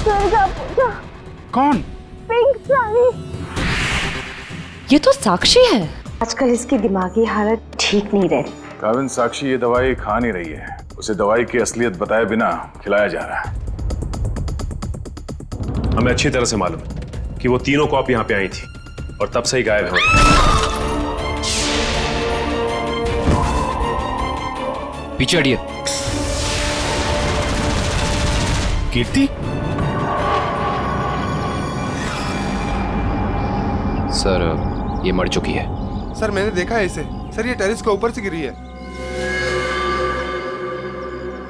मैंने क्या पूछा? कौन? पिंक साड़ी। ये तो साक्षी है। आजकल इसकी दिमागी हालत ठीक नहीं रहती। काविन, साक्षी ये दवाई खा नहीं रही है। उसे दवाई की असलियत बताए बिना खिलाया जा रहा है। हमें अच्छी तरह से मालूम है कि वो तीनों कॉप यहाँ पे आई थी और तब से ही गायब है। पीछे हटिए। कीर्ति? सर ये मर चुकी है। सर मैंने देखा है इसे। सर ये टेरेस के ऊपर से गिरी है।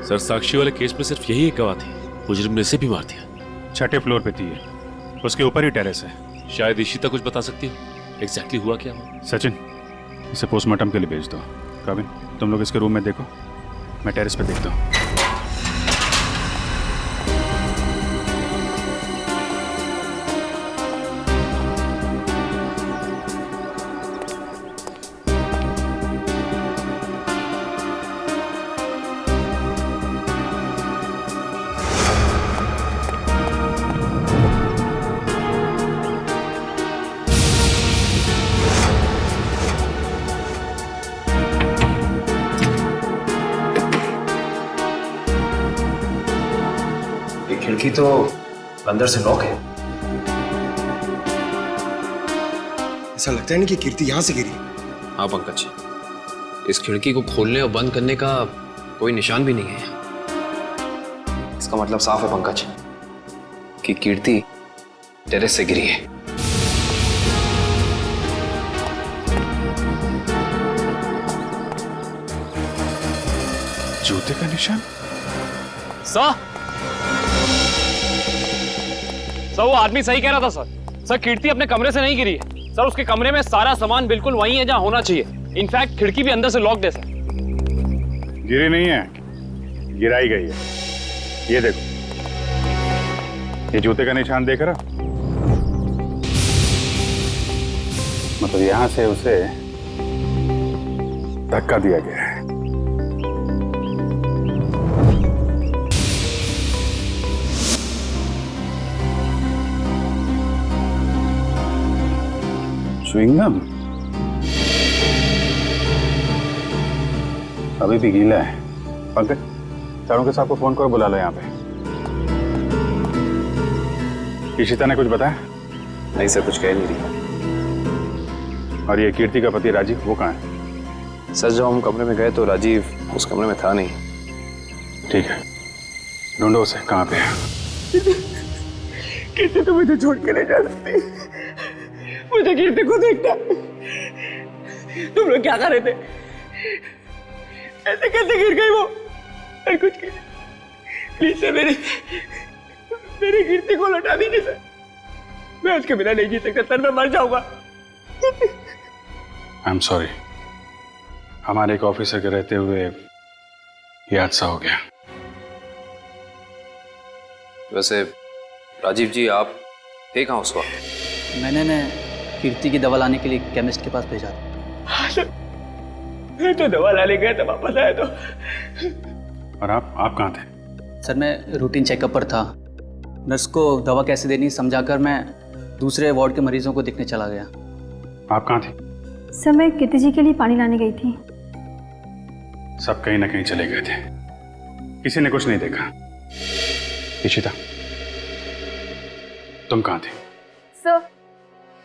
सर साक्षी वाले केस में सिर्फ यही एक गवाह थी। मुजरिम ने इसे भी मार दिया। 6ठे फ्लोर पे थी ये। उसके ऊपर ही टेरेस है। शायद इशिता कुछ बता सकती हो एग्जैक्टली हुआ क्या। सचिन, इसे पोस्टमार्टम के लिए भेज दो। काविन, तुम लोग इसके रूम में देखो, मैं टेरेस पे देखता हूँ। खिड़की तो अंदर से लॉक है। ऐसा लगता है नहीं कि कीर्ति यहाँ से गिरी। हाँ पंकज, इस खिड़की को खोलने और बंद करने का कोई निशान भी नहीं है। इसका मतलब साफ है पंकज कि कीर्ति टेरेस से गिरी है। जूते का निशान? सर वो आदमी सही कह रहा था सर। सर कीर्ति अपने कमरे से नहीं गिरी है सर। उसके कमरे में सारा सामान बिल्कुल वही है जहां होना चाहिए। इनफैक्ट खिड़की भी अंदर से लॉक्ड है सर। गिरी नहीं है, गिराई गई है। ये देखो, ये जूते का निशान देख रहा? मतलब यहां से उसे धक्का दिया गया है। च्युइंगम अभी भी गीला है। पंकज, चारों के साथ को फोन करो, बुला लो यहाँ पे। इशिता ने कुछ बताया? नहीं सर, कुछ कह नहीं रही। और ये कीर्ति का पति राजीव, वो कहाँ है? सर जब हम कमरे में गए तो राजीव उस कमरे में था नहीं। ठीक है, ढूंढो उसे, कहाँ पे है? कीर्ति तो मुझे छोड़ के नहीं जा सकती। मुझे कीर्ति को देखना। तुम लोग क्या कर रहे थे? ऐसे कैसे गिर गई वो? और कुछ प्लीज सर, मेरी कीर्ति को लौटा दीजिए सर। मैं उसके बिना नहीं जी सकता सर, मैं मर जाऊंगा। आई एम सॉरी, हमारे एक ऑफिसर के रहते हुए ये हादसा हो गया। वैसे राजीव जी आप थे कहाँ उस वक्त? मैंने कीर्ति की दवा लाने के लिए केमिस्ट के पास भेजा था। हाँ सर, मैं तो दवा लाने गया था, वापस आया तो। और आप कहाँ थे? सर मैं रूटीन चेकअप पर था। नर्स को दवा कैसे देनी समझाकर मैं दूसरे वार्ड के मरीजों को देखने चला गया। आप कहाँ थे? सर मैं कीर्ति जी के लिए पानी लाने गई थी। सब कहीं ना कहीं चले गए थे, किसी ने कुछ नहीं देखा। इशिता, तुम कहाँ थे? सर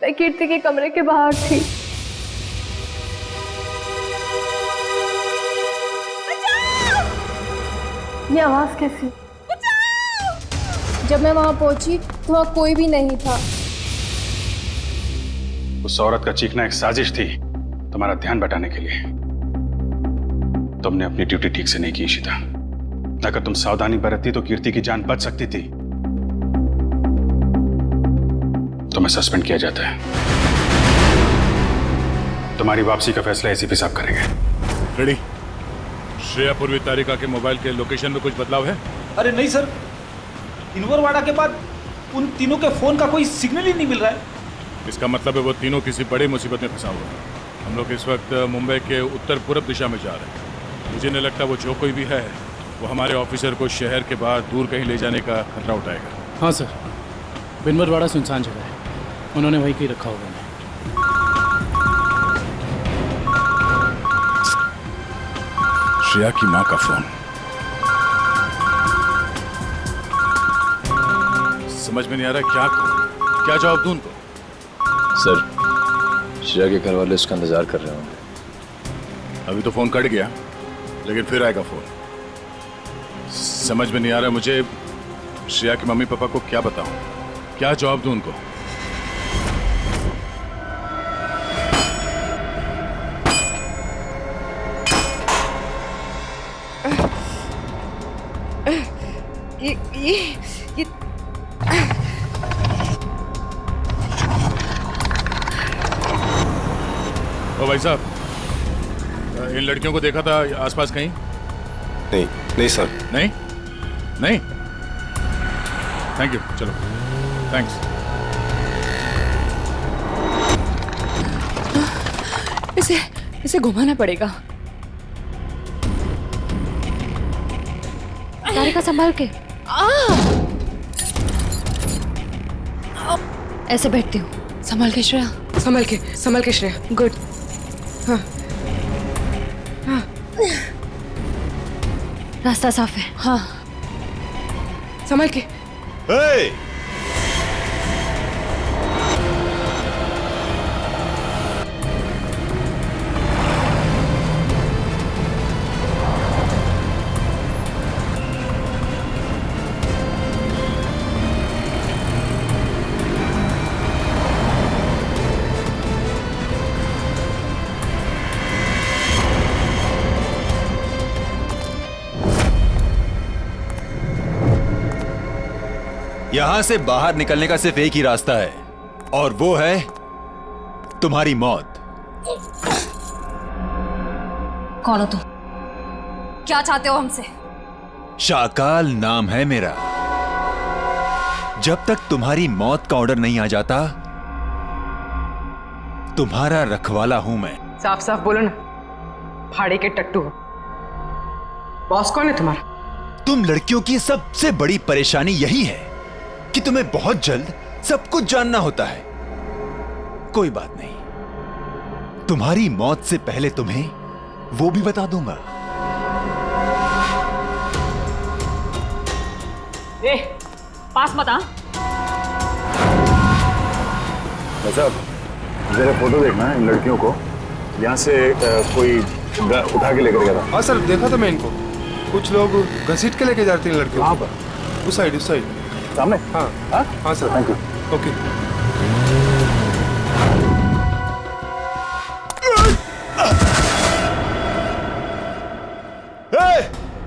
मैं कीर्ति के कमरे के बाहर थी। ये आवाज कैसी? जब मैं वहां पहुंची तो वहां कोई भी नहीं था। उस औरत का चीखना एक साजिश थी, तुम्हारा ध्यान बटाने के लिए। तुमने अपनी ड्यूटी ठीक से नहीं की इशिता। अगर तुम सावधानी बरतती तो कीर्ति की जान बच सकती थी। तुम्हें सस्पेंड किया जाता है। तुम्हारी वापसी का फैसला एसीपी साहब करेंगे। रेडी? श्रेया पूर्वी तारिका के मोबाइल के लोकेशन में कुछ बदलाव है? अरे नहीं सर, इनवरवाड़ा के बाद उन तीनों के फोन का कोई सिग्नल ही नहीं मिल रहा है। इसका मतलब है वो तीनों किसी बड़ी मुसीबत में फंसा हुआ है। हम लोग इस वक्त मुंबई के उत्तर पूर्व दिशा में जा रहे हैं। मुझे नहीं लगता वो जो कोई भी है वो हमारे ऑफिसर को शहर के बाहर दूर कहीं ले जाने का खतरा उठाएगा। हाँ सर, बिनवरवाड़ा सुनसान जगह है, उन्होंने वहीं कहीं रखा होगा। श्रेया की माँ का फोन। समझ में नहीं आ रहा क्या करूं, क्या जवाब दूं उनको? सर, श्रेया के घर वाले उसका इंतजार कर रहे होंगे। अभी तो फोन कट गया, लेकिन फिर आएगा फोन। समझ में नहीं आ रहा मुझे श्रेया के मम्मी पापा को क्या बताऊं, क्या जवाब दूं उनको? ये ओ भाई साहब, इन लड़कियों को देखा था आसपास कहीं? नहीं नहीं सर। नहीं नहीं, थैंक यू, चलो थैंक्स। इसे घुमाना पड़ेगा। तारिका संभाल के। ऐसे बैठती हूँ। संभाल के श्रेया, संभाल के श्रेया। गुड। हाँ हाँ, रास्ता साफ है। हाँ, संभाल के। Hey! यहां से बाहर निकलने का सिर्फ एक ही रास्ता है, और वो है तुम्हारी मौत। कौन हो तुम? क्या चाहते हो हमसे? शाकाल नाम है मेरा। जब तक तुम्हारी मौत का ऑर्डर नहीं आ जाता, तुम्हारा रखवाला हूं मैं। साफ साफ बोलो ना, भाड़े के टट्टू हो। बॉस कौन है तुम्हारा? तुम लड़कियों की सबसे बड़ी परेशानी यही है कि तुम्हें बहुत जल्द सब कुछ जानना होता है। कोई बात नहीं, तुम्हारी मौत से पहले तुम्हें वो भी बता दूंगा। ए, पास मत आ। साहब, जरा फोटो देखना है इन लड़कियों को। यहाँ से कोई उठा के लेकर गया था। हाँ सर, देखा था मैं इनको। कुछ लोग घसीट के लेके जाते हैं लड़कियों। कहाँ पर? उस साइड सामने। हाँ हाँ सर, थैंक यू। ओके।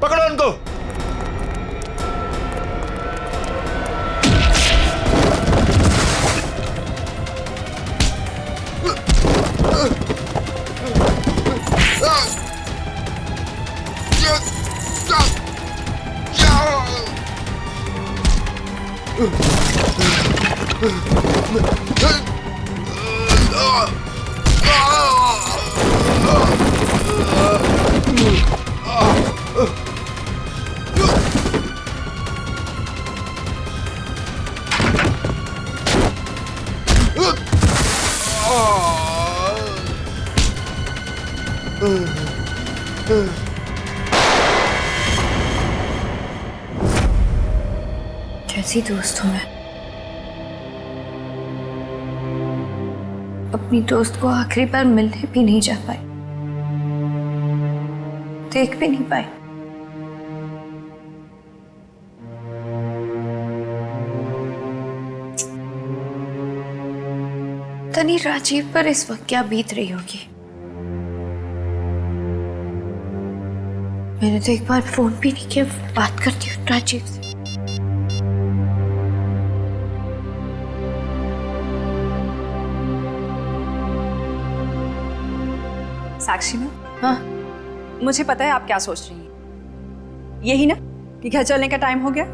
पकड़ो उनको। कैसी दोस्त हूँ मैं? अपनी दोस्त को आखिरी बार मिलने भी नहीं जा पाई, देख भी नहीं पाई। तनी राजीव पर इस वक्त क्या बीत रही होगी। मैंने तो एक बार फोन भी नहीं किया। बात करती हूँ राजीव से। साक्षी में? हाँ, मुझे पता है आप क्या सोच रही हैं। यही ना कि घर चलने का टाइम हो गया।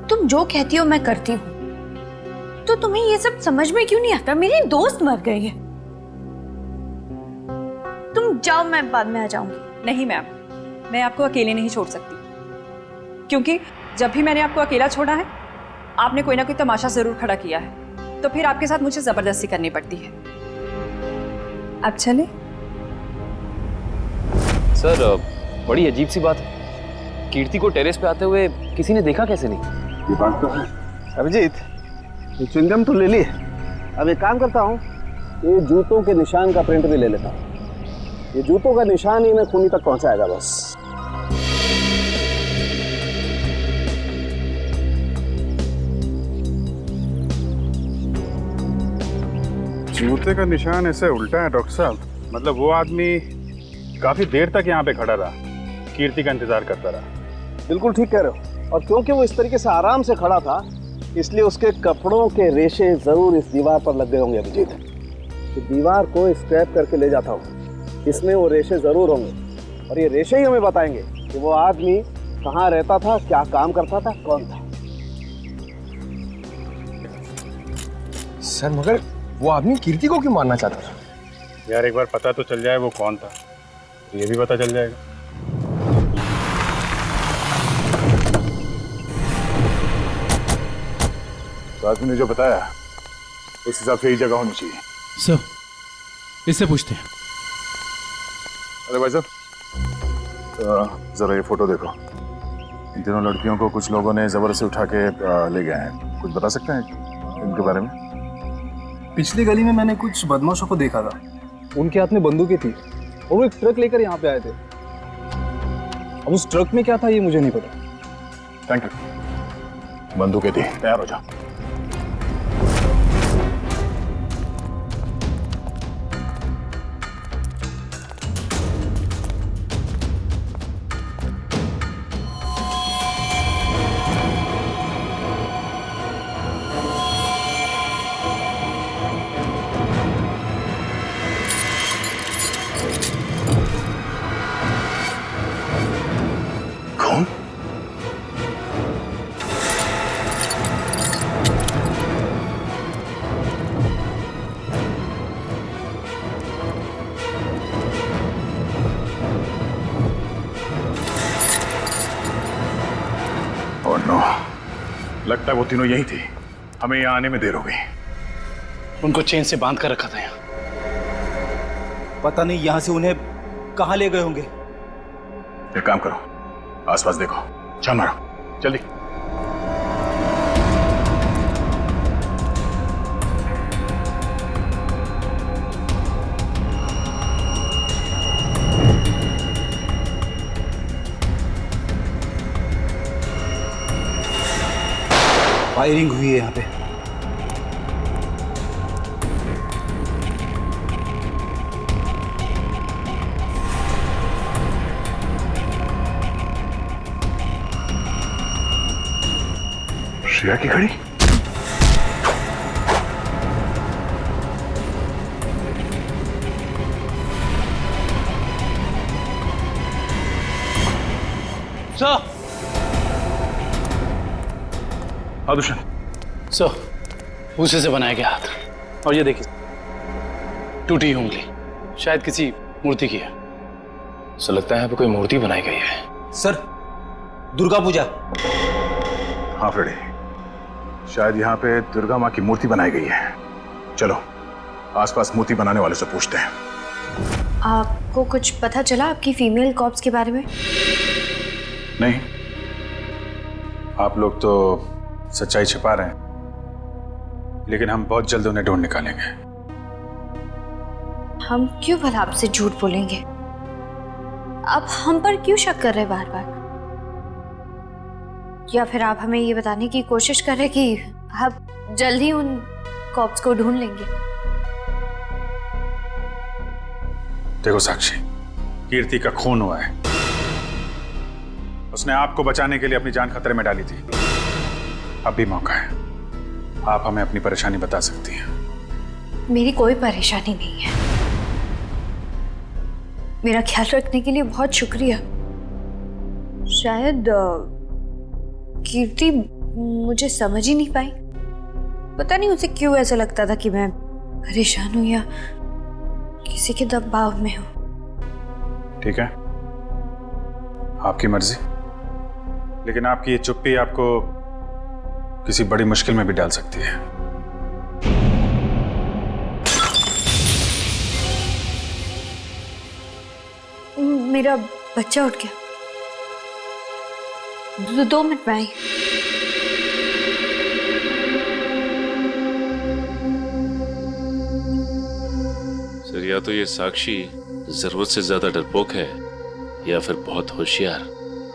तुम जो कहती हो मैं करती हूँ, तो तुम्हें ये सब समझ में क्यों नहीं आता? मेरी दोस्त मर गई है। तुम जाओ, मैं बाद में आ जाऊंगी। नहीं मैम, मैं आपको अकेले नहीं छोड़ सकती, क्योंकि जब भी मैंने आपको अकेला छोड़ा है आपने कोई ना कोई तमाशा जरूर खड़ा किया है, तो फिर आपके साथ मुझे जबरदस्ती करनी पड़ती है। अब चले। सर बड़ी अजीब सी बात है, कीर्ति को टेरेस पे आते हुए किसी ने देखा कैसे नहीं? ये बात तो है। अभिजीत, ये च्युइंगम तो ले ली, अब एक काम करता हूँ, ये जूतों के निशान का प्रिंट भी ले लेता हूँ। ये जूतों का निशान ही मैं खूनी तक पहुंचाएगा बस। जूते का निशान ऐसे उल्टा है डॉक्टर साहब, मतलब वो आदमी काफी देर तक यहाँ पे खड़ा रहा, कीर्ति का इंतजार करता रहा। बिल्कुल ठीक कह रहे हो, और क्योंकि वो इस तरीके से आराम से खड़ा था, इसलिए उसके कपड़ों के रेशे जरूर इस दीवार पर लग गए होंगे अभिजीत। तो दीवार को स्क्रैप करके ले जाता हूँ, इसमें वो रेशे जरूर होंगे, और ये रेशे ही हमें बताएंगे कि वो आदमी कहाँ रहता था, क्या काम करता था, कौन था। सर मगर वो आदमी कीर्ति को क्यों मारना चाहता था? यार एक बार पता तो चल जाए वो कौन था, तो ये भी पता चल जाएगा। तो आदमी ने जो बताया उस हिसाब से ही जगह होनी चाहिए। सर, इससे पूछते हैं। अरे भाई साहब, जरा ये फोटो देखो। इन तीनों लड़कियों को कुछ लोगों ने जबरदस्ती उठा के ले गए हैं। कुछ बता सकते हैं इनके बारे में? पिछली गली में मैंने कुछ बदमाशों को देखा था, उनके हाथ में बंदूकें थी और वो एक ट्रक लेकर यहाँ पे आए थे। अब उस ट्रक में क्या था ये मुझे नहीं पता। Thank you. बंदूकें थी, तैयार हो जाओ। लगता है वो तीनों यही थे, हमें यहाँ आने में देर हो गई। उनको चेन से बांध कर रखा था यहाँ, पता नहीं यहाँ से उन्हें कहाँ ले गए होंगे। एक काम करो, आसपास देखो, छान मारो जल्दी। फायरिंग हुई है यहाँ पे। श्रेया की घड़ी? सर, दुष्यंत। सर, भूसे से बनाया गया हाथ, और ये देखिए टूटी उंगली, शायद किसी मूर्ति की है। सो लगता है यहाँ पे कोई मूर्ति बनाई गई है। सर, दुर्गा पूजा। हाँ फ्रेडी, शायद यहाँ पे दुर्गा माँ की मूर्ति बनाई गई है। चलो आसपास मूर्ति बनाने वाले से पूछते हैं। आपको कुछ पता चला आपकी फीमेल कॉप्स के बारे में? नहीं, आप लोग तो सच्चाई छिपा रहे हैं, लेकिन हम बहुत जल्द उन्हें ढूंढ निकालेंगे। हम क्यों भला आपसे झूठ बोलेंगे? आप हम पर क्यों शक कर रहे बार बार? या फिर आप हमें ये बताने की कोशिश कर रहे कि आप जल्द ही उन कॉप्स को ढूंढ लेंगे? देखो साक्षी, कीर्ति का खून हुआ है, उसने आपको बचाने के लिए अपनी जान खतरे में डाली थी। अब भी मौका है, आप हमें अपनी परेशानी बता सकती हैं। मेरी कोई परेशानी नहीं है। मेरा ख्याल रखने के लिए बहुत शुक्रिया। शायद कीर्ति मुझे समझ ही नहीं पाई। पता नहीं उसे क्यों ऐसा लगता था कि मैं परेशान हूं या किसी के दबाव में हूं। ठीक है, आपकी मर्जी, लेकिन आपकी ये चुप्पी आपको किसी बड़ी मुश्किल में भी डाल सकती है। मेरा बच्चा उठ गया। 2 मिनट में आई। सर, या तो ये साक्षी जरूरत से ज्यादा डरपोक है या फिर बहुत होशियार।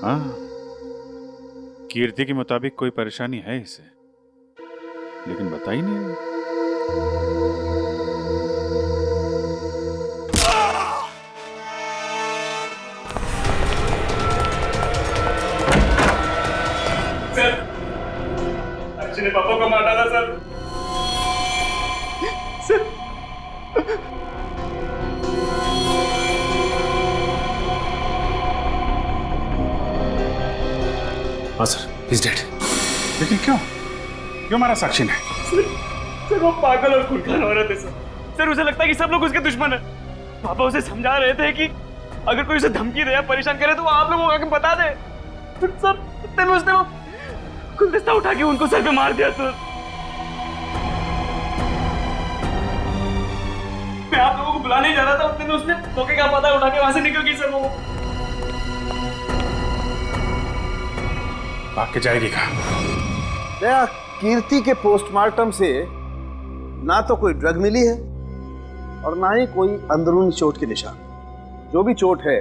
हाँ, कीर्ति के मुताबिक कोई परेशानी है इसे, लेकिन बता ही नहीं। ने पापा को मार डाला सर। सर हाँ सर, he's dead। लेकिन क्यों मारा साक्षी ने? सर वो पागल और खूंखार औरत है सर। उसे लगता है कि सब लोग उसके दुश्मन है। पापा उसे समझा रहे थे कि अगर कोई उसे धमकी दे या परेशान करे तो वो आप लोगों को आके बता दे। सर इतने में उसने वो गुलदस्ता उठा के उनको सर पे मार दिया सर। मैं आप लोगों को बुलाने जा रहा था, उतने में उसने मौके का पता उठा के वहां से निकल गई सर। वो भाग के जाएगी कहाँ? कीर्ति के पोस्टमार्टम से ना तो कोई ड्रग मिली है और ना ही कोई अंदरूनी चोट के निशान। जो भी चोट है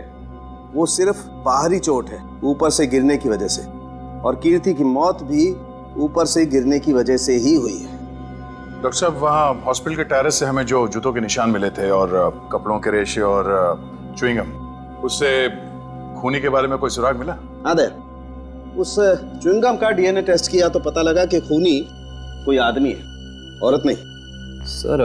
वो सिर्फ बाहरी चोट है, ऊपर से गिरने की वजह से। और कीर्ति की मौत भी ऊपर से गिरने की वजह से ही हुई है। डॉक्टर साहब, वहाँ हॉस्पिटल के टेरेस से हमें जो जूतों के निशान मिले थे और कपड़ों के रेशे और च्युइंगम, उससे खूनी के बारे में कोई सुराग मिला? हाँ दे, उस च्युइंगम का डीएनए टेस्ट किया तो पता लगा कि खूनी कोई आदमी है, औरत नहीं। सर,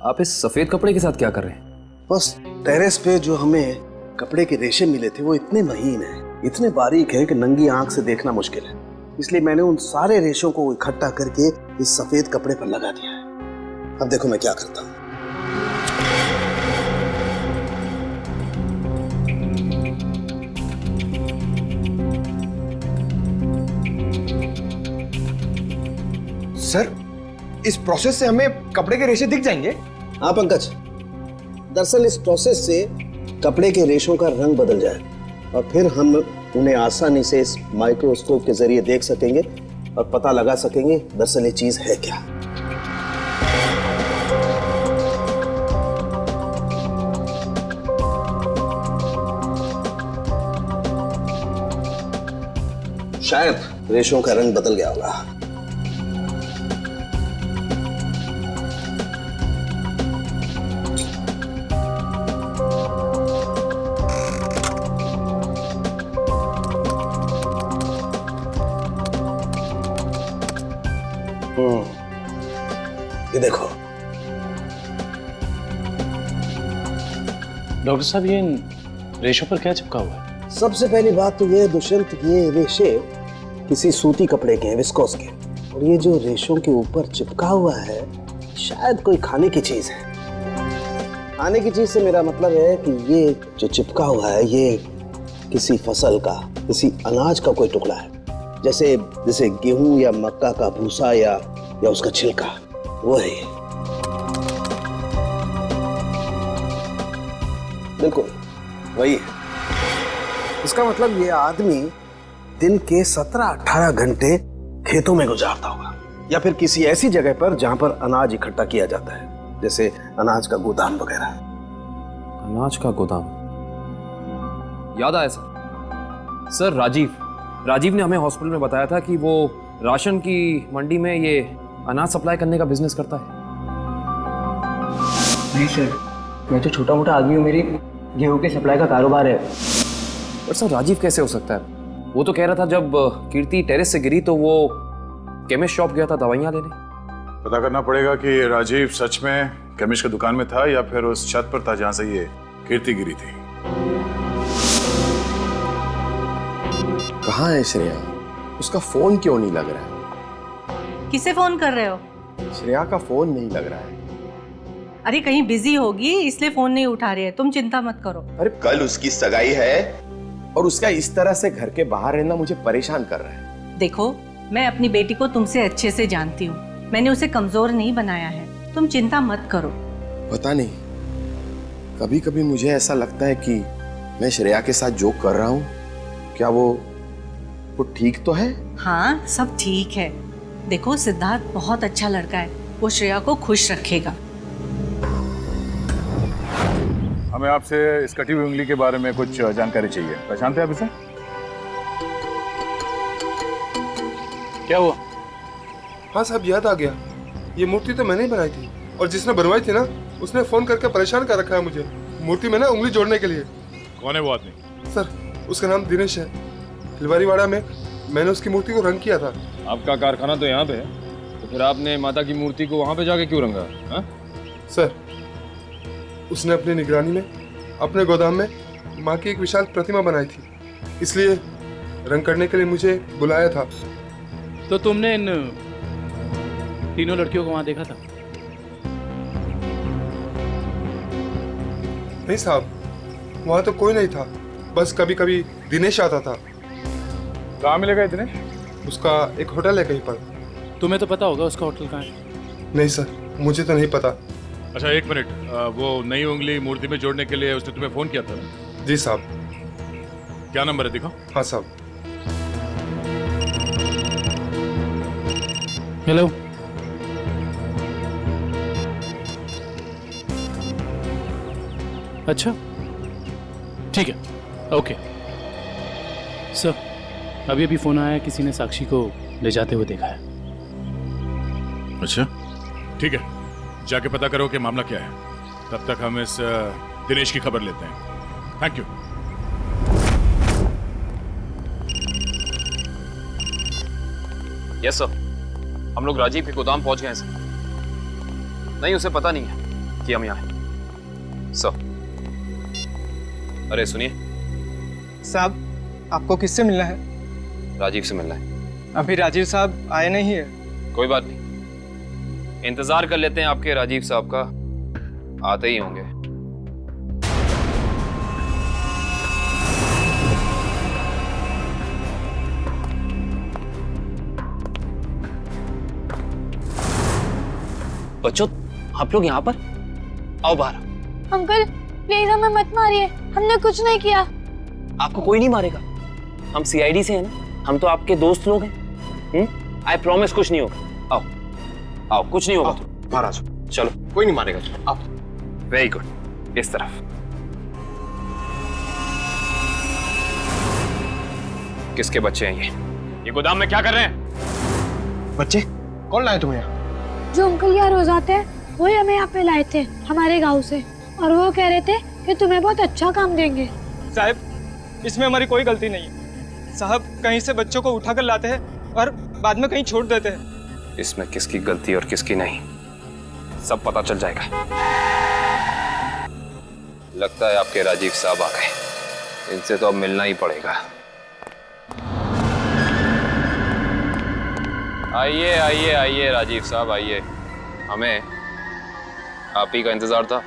आप इस सफेद कपड़े के साथ क्या कर रहे हैं? बस टेरेस पे जो हमें कपड़े के रेशे मिले थे वो इतने महीन हैं, इतने बारीक हैं कि नंगी आंख से देखना मुश्किल है। इसलिए मैंने उन सारे रेशों को इकट्ठा करके इस सफेद कपड़े पर लगा दिया है। अब देखो मैं क्या करता हूँ। सर, इस प्रोसेस से हमें कपड़े के रेशे दिख जाएंगे? हाँ पंकज, दरअसल इस प्रोसेस से कपड़े के रेशों का रंग बदल जाए और फिर हम उन्हें आसानी से इस माइक्रोस्कोप के जरिए देख सकेंगे और पता लगा सकेंगे दरअसल ये चीज है क्या। शायद रेशों का रंग बदल गया होगा। ये देखो डॉक्टर साहब, ये रेशों पर क्या चिपका हुआ है? सबसे पहली बात तो ये दुष्यंत, ये रेशे किसी सूती कपड़े के हैं, विस्कोस के। और ये जो रेशों के ऊपर चिपका हुआ है शायद कोई खाने की चीज है। खाने की चीज से मेरा मतलब है कि ये जो चिपका हुआ है ये किसी फसल का, किसी अनाज का कोई टुकड़ा है, जैसे गेहूं या मक्का का भूसा या उसका छिलका, वो है ये। बिल्कुल वही है। इसका मतलब ये आदमी दिन के 17-18 घंटे खेतों में गुजारता होगा या फिर किसी ऐसी जगह पर जहां पर अनाज इकट्ठा किया जाता है, जैसे अनाज का गोदाम वगैरह। अनाज का गोदाम, याद आया सर, राजीव ने हमें हॉस्पिटल में बताया था कि वो राशन की मंडी में ये अनाज सप्लाई करने का बिजनेस करता है। नहीं सर, मैं तो छोटा मोटा आदमी हूँ, मेरी गेहूं के सप्लाई का कारोबार है। पर सर, राजीव कैसे हो सकता है? वो तो कह रहा था जब कीर्ति टेरेस से गिरी तो वो केमिस्ट शॉप गया था दवाइयाँ लेने। पता करना पड़ेगा कि राजीव सच में केमिस्ट की दुकान में था या फिर उस छत पर था जहां से ये कीर्ति गिरी थी। कहाँ है श्रेया? उसका फोन क्यों नहीं लग रहा है? किसे फोन कर रहे हो? श्रेया का फोन नहीं लग रहा है। अरे कहीं बिजी होगी इसलिए फोन नहीं उठा रही है, तुम चिंता मत करो। अरे कल उसकी सगाई है और उसका इस तरह से घर के बाहर रहना मुझे परेशान कर रहा है। देखो, मैं अपनी बेटी को तुमसे अच्छे से जानती हूँ, मैंने उसे कमजोर नहीं बनाया है, तुम चिंता मत करो। पता नहीं, कभी कभी मुझे ऐसा लगता है कि मैं श्रेया के साथ जो कर रहा हूँ, क्या वो ठीक तो है? हाँ, सब ठीक है। देखो, सिद्धार्थ बहुत अच्छा लड़का है, वो श्रेया को खुश रखेगा। हमें आपसे इस कटी हुई उंगली के बारे में कुछ जानकारी चाहिए। पहचानते हैं आप इसे? क्या हुआ? हाँ साहब, याद आ गया। ये मूर्ति तो मैंने ही बनाई थी, और जिसने बनवाई थी ना, उसने फोन करके परेशान कर रखा है मुझे मूर्ति में ना उंगली जोड़ने के लिए। कौन है वो आदमी? सर, उसका नाम दिनेश है। फुलवारीवाड़ा में मैंने उसकी मूर्ति को रंग किया था। आपका कारखाना तो यहाँ पे है, तो फिर आपने माता की मूर्ति को वहाँ पे जाके क्यों रंगा? हाँ? सर, उसने अपनी निगरानी में अपने गोदाम में माँ की एक विशाल प्रतिमा बनाई थी, इसलिए रंग करने के लिए मुझे बुलाया था। तो तुमने इन तीनों लड़कियों को वहां देखा था? नहीं साहब, वहां तो कोई नहीं था, बस कभी कभी दिनेश आता था। कहाँ मिलेगा दिनेश? उसका एक होटल है कहीं पर। तुम्हें तो पता होगा उसका होटल कहाँ है? नहीं सर, मुझे तो नहीं पता। अच्छा एक मिनट, वो नई उंगली मूर्ति में जोड़ने के लिए उसने तुम्हें फोन किया था ना? जी साहब। क्या नंबर है, दिखाओ। हाँ साहब। हेलो, अच्छा ठीक है, ओके सर। अभी अभी फोन आया, किसी ने साक्षी को ले जाते हुए देखा है। अच्छा ठीक है, जाके पता करो कि मामला क्या है। तब तक हम इस दिनेश की खबर लेते हैं। Thank you. यस सर, हम लोग राजीव के गोदाम पहुंच गए हैं सर। नहीं, उसे पता नहीं है कि हम यहाँ हैं सर। अरे सुनिए साहब, आपको किससे मिलना है? राजीव से मिलना है। अभी राजीव साहब आए नहीं है। कोई बात नहीं, इंतजार कर लेते हैं आपके राजीव साहब का, आते ही होंगे। बच्चों, आप लोग यहाँ पर आओ, बाहर। अंकल प्लीज हमें मत मारिए, हमने कुछ नहीं किया। आपको कोई नहीं मारेगा, हम सीआईडी से हैं ना, हम तो आपके दोस्त लोग हैं। आई प्रॉमिस कुछ नहीं होगा। आओ आओ, कुछ नहीं होगा। बाहर आ जाओ, चलो, कोई नहीं मारेगा। आप वेरी गुड, इस तरफ। किसके बच्चे हैं ये गोदाम में क्या कर रहे हैं? बच्चे कौन लाए तुम्हें यहाँ? जो अंकल यहाँ रोज आते हैं, वही हमें यहाँ पे लाए थे हमारे गांव से, और वो कह रहे थे कि तुम्हें बहुत अच्छा काम देंगे। साहब, इसमें हमारी कोई गलती नहीं है। साहब, कहीं से बच्चों को उठाकर लाते हैं और बाद में कहीं छोड़ देते हैं। इसमें किसकी गलती और किसकी नहीं, सब पता चल जाएगा। लगता है आपके राजीव साहब आ गए, इनसे तो अब मिलना ही पड़ेगा। आइए आइए आइए राजीव साहब, आइए। हमें आप ही का इंतजार था।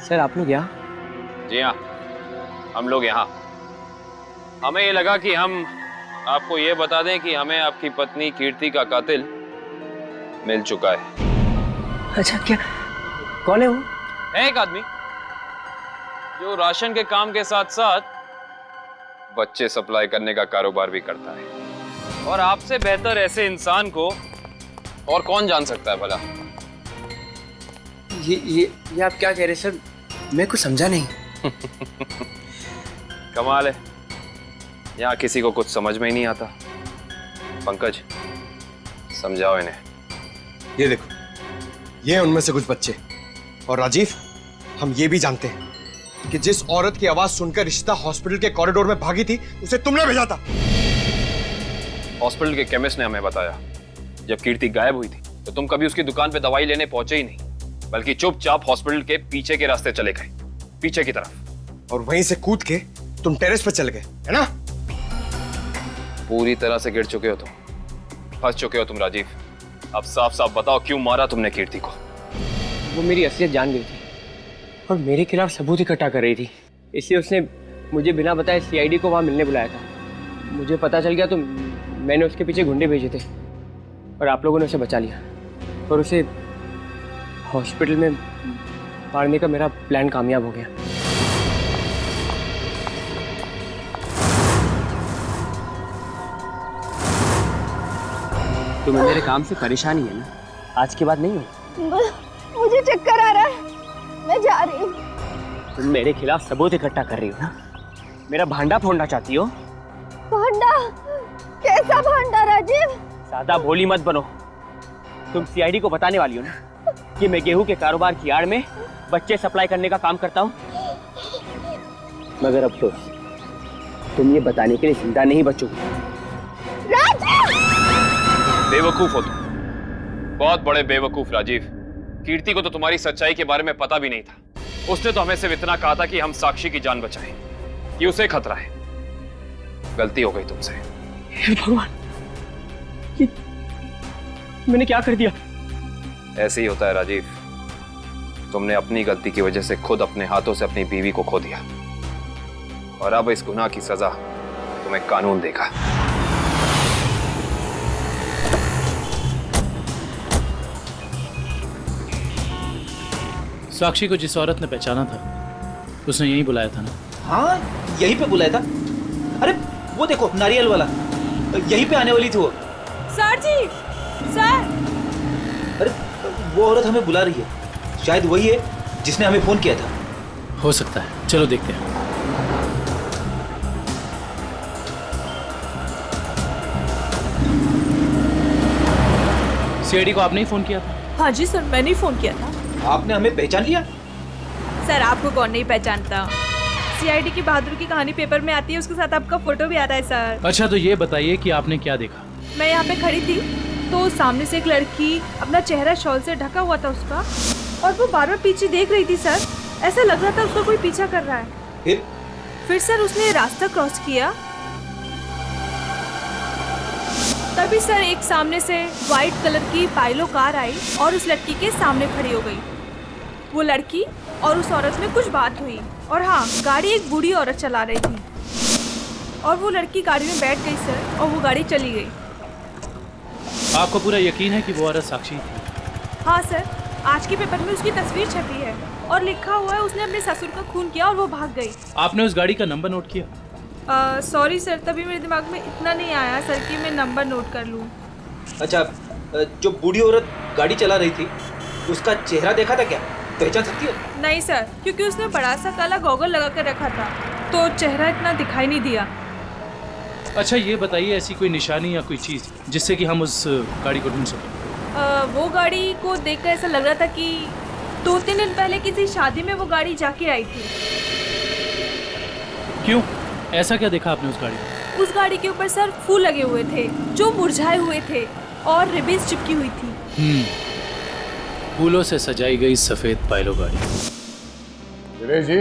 सर, आप लोग यहाँ? जी हाँ, हम लोग यहाँ। हमें ये लगा कि हम आपको ये बता दें कि हमें आपकी पत्नी कीर्ति का कातिल मिल चुका है। अच्छा, क्या कौन है वो? है एक आदमी जो राशन के काम के साथ साथ बच्चे सप्लाई करने का कारोबार भी करता है, और आपसे बेहतर ऐसे इंसान को और कौन जान सकता है भला? ये आप क्या कह रहे हैं सर? मैं कुछ समझा नहीं। कमाल है, यहाँ किसी को कुछ समझ में ही नहीं आता। पंकज, समझाओ इन्हें। ये देखो, ये हैं उनमें से कुछ बच्चे। और राजीव, हम ये भी जानते हैं कि जिस औरत की आवाज सुनकर रिश्ता हॉस्पिटल के कॉरिडोर में भागी थी, उसे तुमने भेजा था। हॉस्पिटल के केमिस्ट ने हमें बताया, जब कीर्ति गायब हुई थी तो तुम कभी उसकी दुकान पे दवाई लेने पहुंचे ही नहीं, बल्कि चुपचाप हॉस्पिटल के पीछे के रास्ते चले गए, पीछे की तरफ। और वहीं से कूद के तुम टेरेस पर चले गए, है ना? पूरी तरह से गिर चुके हो तुम, फंस चुके हो तुम राजीव। अब साफ साफ बताओ, क्यों मारा तुमने कीर्ति को? वो मेरी असलियत जान गई थी और मेरे खिलाफ सबूत इकट्ठा कर रही थी, इसलिए उसने मुझे बिना बताए सीआईडी को वहाँ मिलने बुलाया था। मुझे पता चल गया तो मैंने उसके पीछे गुंडे भेजे थे और आप लोगों ने उसे बचा लिया और उसे हॉस्पिटल में मारने का मेरा प्लान कामयाब हो गया। तुम्हें मेरे काम से परेशानी है ना? आज के बाद नहीं हो? मुझे चक्कर आ रहा है, मैं जा रही हूँ। तुम मेरे खिलाफ सबूत इकट्ठा कर रही हो ना? मेरा भांडा फोड़ना चाहती हो? भांडा? कैसा भांडा राजीव? ज्यादा भोली मत बनो। तुम सीआईडी को बताने वाली हो ना कि मैं गेहूं के कारोबार की आड़ में बच्चे सप्लाई करने का काम करता हूँ? मगर अफसोस, तुम ये बताने के लिए जिंदा नहीं बचोगे। बेवकूफ हो तुम, बहुत बड़े बेवकूफ राजीव। कीर्ति को तो तुम्हारी सच्चाई के बारे में पता भी नहीं था। उसने तो हमें सिर्फ इतना कहा था कि हम साक्षी की जान बचाएं, कि उसे खतरा है। गलती हो गई तुमसे। हे भगवान, ये मैंने क्या कर दिया? ऐसे ही होता है राजीव। तुमने अपनी गलती की वजह से खुद अपने हाथों से अपनी बीवी को खो दिया और अब इस गुनाह की सजा तुम्हें कानून देगा। साक्षी को जिस औरत ने पहचाना था उसने यहीं बुलाया था ना? हाँ, यहीं पे बुलाया था। अरे वो देखो, नारियल वाला, यहीं पे आने वाली थी वो। सर जी, सर। अरे वो औरत हमें बुला रही है, शायद वही है जिसने हमें फोन किया था। हो सकता है, चलो देखते हैं। सीआईडी को आपने ही फोन किया था? हाँ जी सर, मैंने ही फोन किया था। आपने हमें पहचान लिया? सर आपको कौन नहीं पहचानता? सीआईडी की बहादुर की कहानी पेपर में आती है, उसके साथ आपका फोटो भी आता है सर। अच्छा, तो ये बताइए कि आपने क्या देखा? मैं यहाँ पे खड़ी थी तो सामने से एक लड़की, अपना चेहरा शॉल से ढका हुआ था उसका, और वो बार बार पीछे देख रही थी सर। ऐसा लग रहा था उसको कोई पीछा कर रहा है। फिर सर उसने रास्ता क्रॉस किया, तभी सर एक सामने से व्हाइट कलर की पाइलो कार आई और उस लड़की के सामने खड़ी हो गई। वो लड़की और उस औरत में कुछ बात हुई और हाँ, गाड़ी एक बूढ़ी औरत चला रही थी और वो लड़की गाड़ी में बैठ गई सर और वो गाड़ी चली गई। आपको पूरा यकीन है कि वो औरत साक्षी थी? हाँ सर, आज के पेपर में उसकी तस्वीर छपी है और लिखा हुआ है उसने अपने ससुर का खून किया और वो भाग गई। आपने उस गाड़ी का नंबर नोट किया? सॉरी सर, तभी मेरे दिमाग में इतना नहीं आया सर कि मैं नंबर नोट कर लूँ। अच्छा, जो बूढ़ी औरत गाड़ी चला रही थी उसका चेहरा देखा था क्या? पहचान सकती हो? नहीं सर, क्योंकि उसने बड़ा सा काला गॉगल लगा कर रखा था तो चेहरा इतना दिखाई नहीं दिया। अच्छा, ये बताइए ऐसी कोई निशानी या कोई चीज़ जिससे कि हम उस गाड़ी को ढूंढ सकें? वो गाड़ी को देखकर ऐसा लग रहा था कि 2-3 दिन पहले किसी शादी में वो गाड़ी जाके आई थी। क्यों? ऐसा क्या देखा आपने उस गाड़ी में? उस गाड़ी के ऊपर सर फूल लगे हुए थे जो मुरझाए हुए थे और रिबन्स चिपकी हुई थी। फूलों से सजाई गई सफेद पाइलो गाड़ी। दिनेश जी,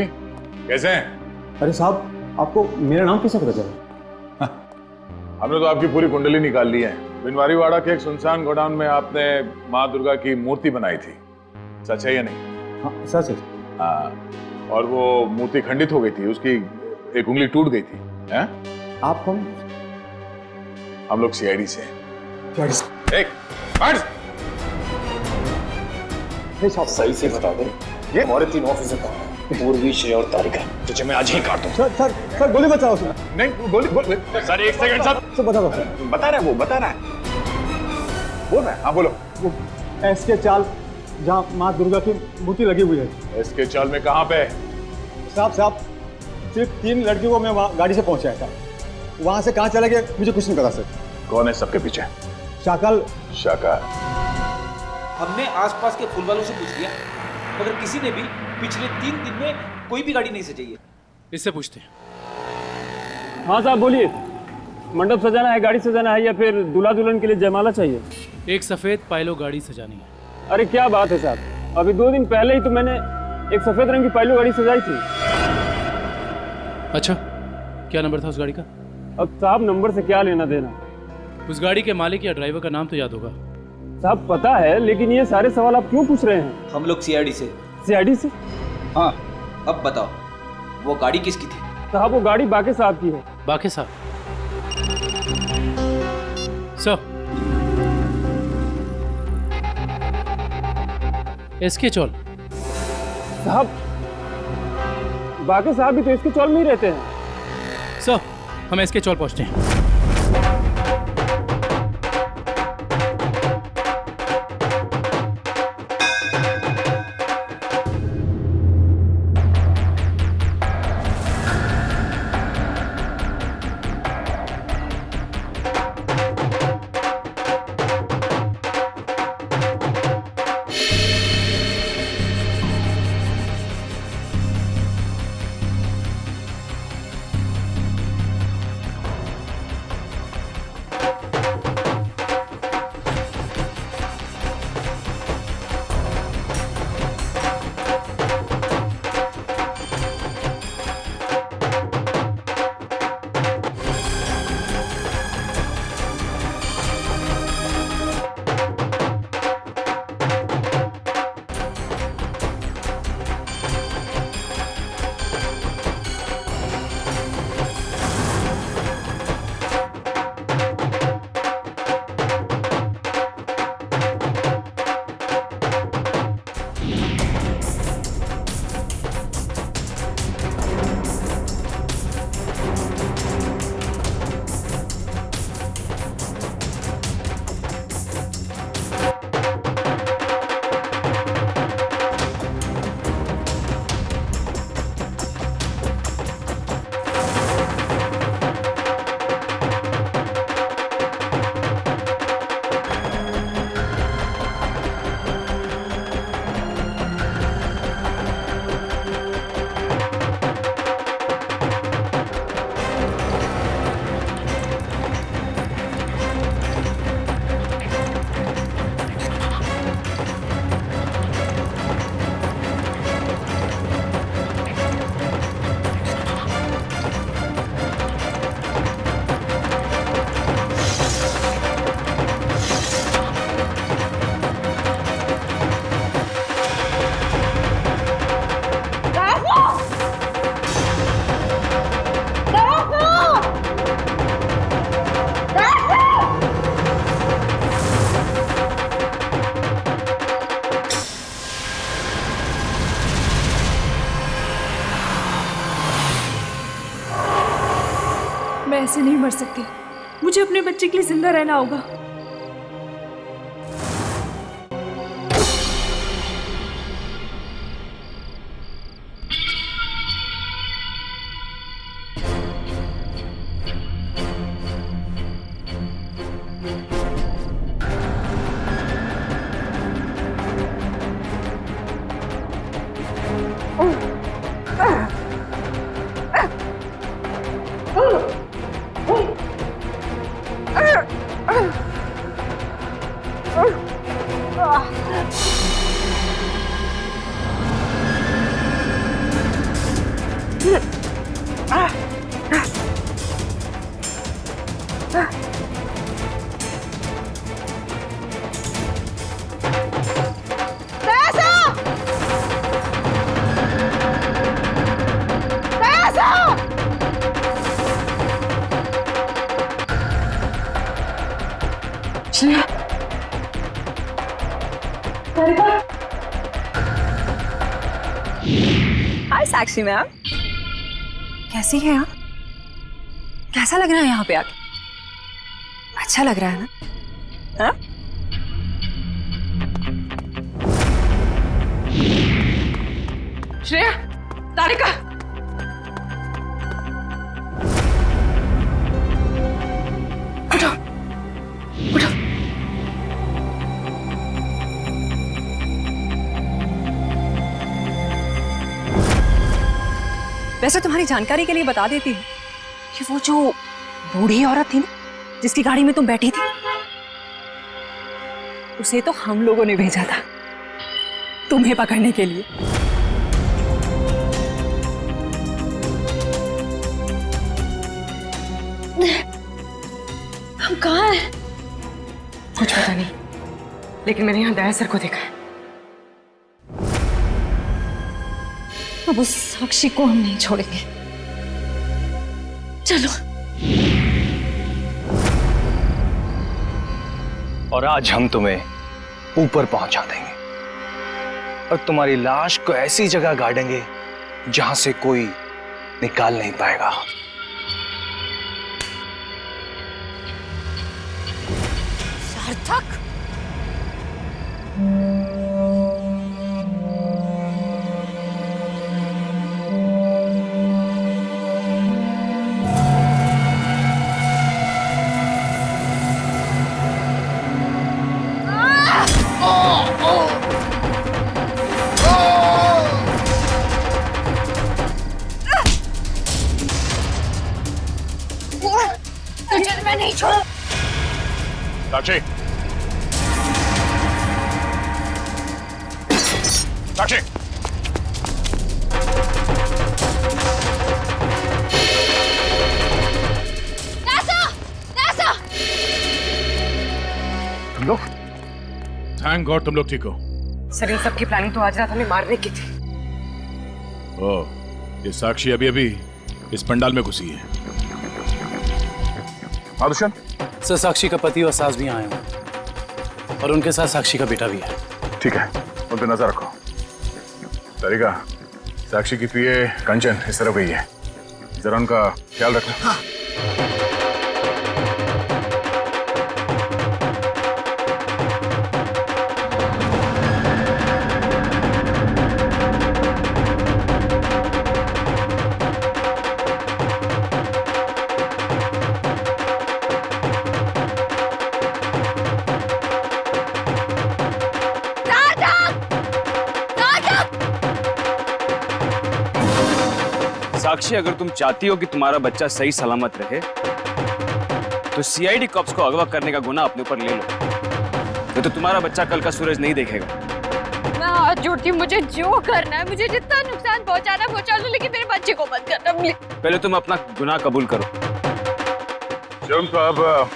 कैसे हैं? अरे साहब, आपको मेरा नाम कैसे पता चला? हमने तो आपकी पूरी कुंडली निकाल ली है। बिनवारीवाड़ा के एक सुनसान गोडाउन में आपने माँ दुर्गा की मूर्ति बनाई थी, सच है या नहीं? हाँ सच है। हाँ, और वो मूर्ति खंडित हो गई थी, उसकी एक उंगली टूट गई थी। हैं? आप कौन? हम लोग सीआईडी से हैं। एक साहब सही से बता दो, ये हमारे 3 ऑफिसर कहाँ हैं? पूर्वी, श्रेया और तारिका। तुझे मैं आज ही काट दूं। सर गोली बचाओ सर। नहीं, गोली सर, एक सेकंड सर बता दो। बता रहा है, वो बता रहा है, बोल रहा है। हाँ बोलो। वो एसके चाल जहाँ माँ दुर्गा की मूर्ति लगी हुई है। एसके चाल में कहाँ पे? साहब सिर्फ 3 लड़कियों को मैं वहाँ गाड़ी से पहुँचाया था, वहाँ से कहाँ चला गया मुझे कुछ नहीं पता सर। कौन है सबके पीछे? शाकल। हमने आसपास के फूल वालों से पूछ लिया, मगर किसी ने भी पिछले 3 दिन में कोई भी गाड़ी नहीं सजाई है। इससे पूछते हैं। हाँ साहब बोलिए, मंडप सजाना है, गाड़ी सजाना है या फिर दूल्हा दुल्हन के लिए जयमाला चाहिए? एक सफेद पाइलो गाड़ी सजानी है। अरे क्या बात है साहब, अभी 2 दिन पहले ही तो मैंने एक सफेद रंग की पाइलो गाड़ी सजाई थी। अच्छा, क्या नंबर था उस गाड़ी का? अब साहब नंबर से क्या लेना देना? उस गाड़ी के मालिक या ड्राइवर का नाम तो याद होगा? साहब पता है, लेकिन ये सारे सवाल आप क्यों पूछ रहे हैं? हम लोग सीआईडी से। सीआईडी से? हाँ, अब बताओ वो गाड़ी किसकी थी? साहब वो गाड़ी बाके साहब की है। बाके साहब? सर इसके चौल साहब, बाकी साहब भी तो इसके चौल में ही रहते हैं। सर हम इसके चौल पहुंचते हैं। मैं ऐसे नहीं मर सकती, मुझे अपने बच्चे के लिए जिंदा रहना होगा। हाय साक्षी मैम, कैसी हैं आप? कैसा लग रहा है यहाँ पे आके? अच्छा लग रहा है ना? हाँ? श्रेया, तारिका, उठो, उठो। वैसे तुम्हारी जानकारी के लिए बता देती हूँ कि वो जो बूढ़ी औरत थी ना, जिसकी गाड़ी में तुम बैठी थी, उसे तो हम लोगों ने भेजा था तुम्हें पकड़ने के लिए। हम कहाँ हैं? कुछ पता नहीं, लेकिन मैंने यहाँ दया सर को देखा है। अब उस साक्षी को हम नहीं छोड़ेंगे। चलो। और आज हम तुम्हें ऊपर पहुंचा देंगे और तुम्हारी लाश को ऐसी जगह गाड़ेंगे जहां से कोई निकाल नहीं पाएगा। सार्थक, तुझे मैं नहीं छोड़। साक्षी, साक्षी, तुम लोग? थैंक गॉड तुम लोग ठीक हो। सर इन सबकी प्लानिंग तो आज रात हमें मारने की थी। ओह, ये साक्षी अभी अभी इस पंडाल में घुसी है। आदर्शन? सर साक्षी का पति और सास भी आए हैं और उनके साथ साक्षी का बेटा भी है। ठीक है, उन पे नजर रखो। तरीका, साक्षी की पीए कंचन इस तरफ गई है, जरा उनका ख्याल रखना। हाँ। साक्षी, अगर तुम चाहती हो कि तुम्हारा बच्चा सही सलामत रहे तो सीआईडी कॉप्स को अगवा करने का गुनाह अपने ऊपर ले लो, तो तुम्हारा बच्चा कल का सूरज नहीं देखेगा। मैं हाथ जोड़ती हूँ, मुझे जो करना है, मुझे जितना नुकसान पहुंचाना है पहुंचा लो, लेकिन मेरे बच्चे को मत करना प्लीज। पहले तुम अपना गुनाह कबूल करो। जुर्म तो अब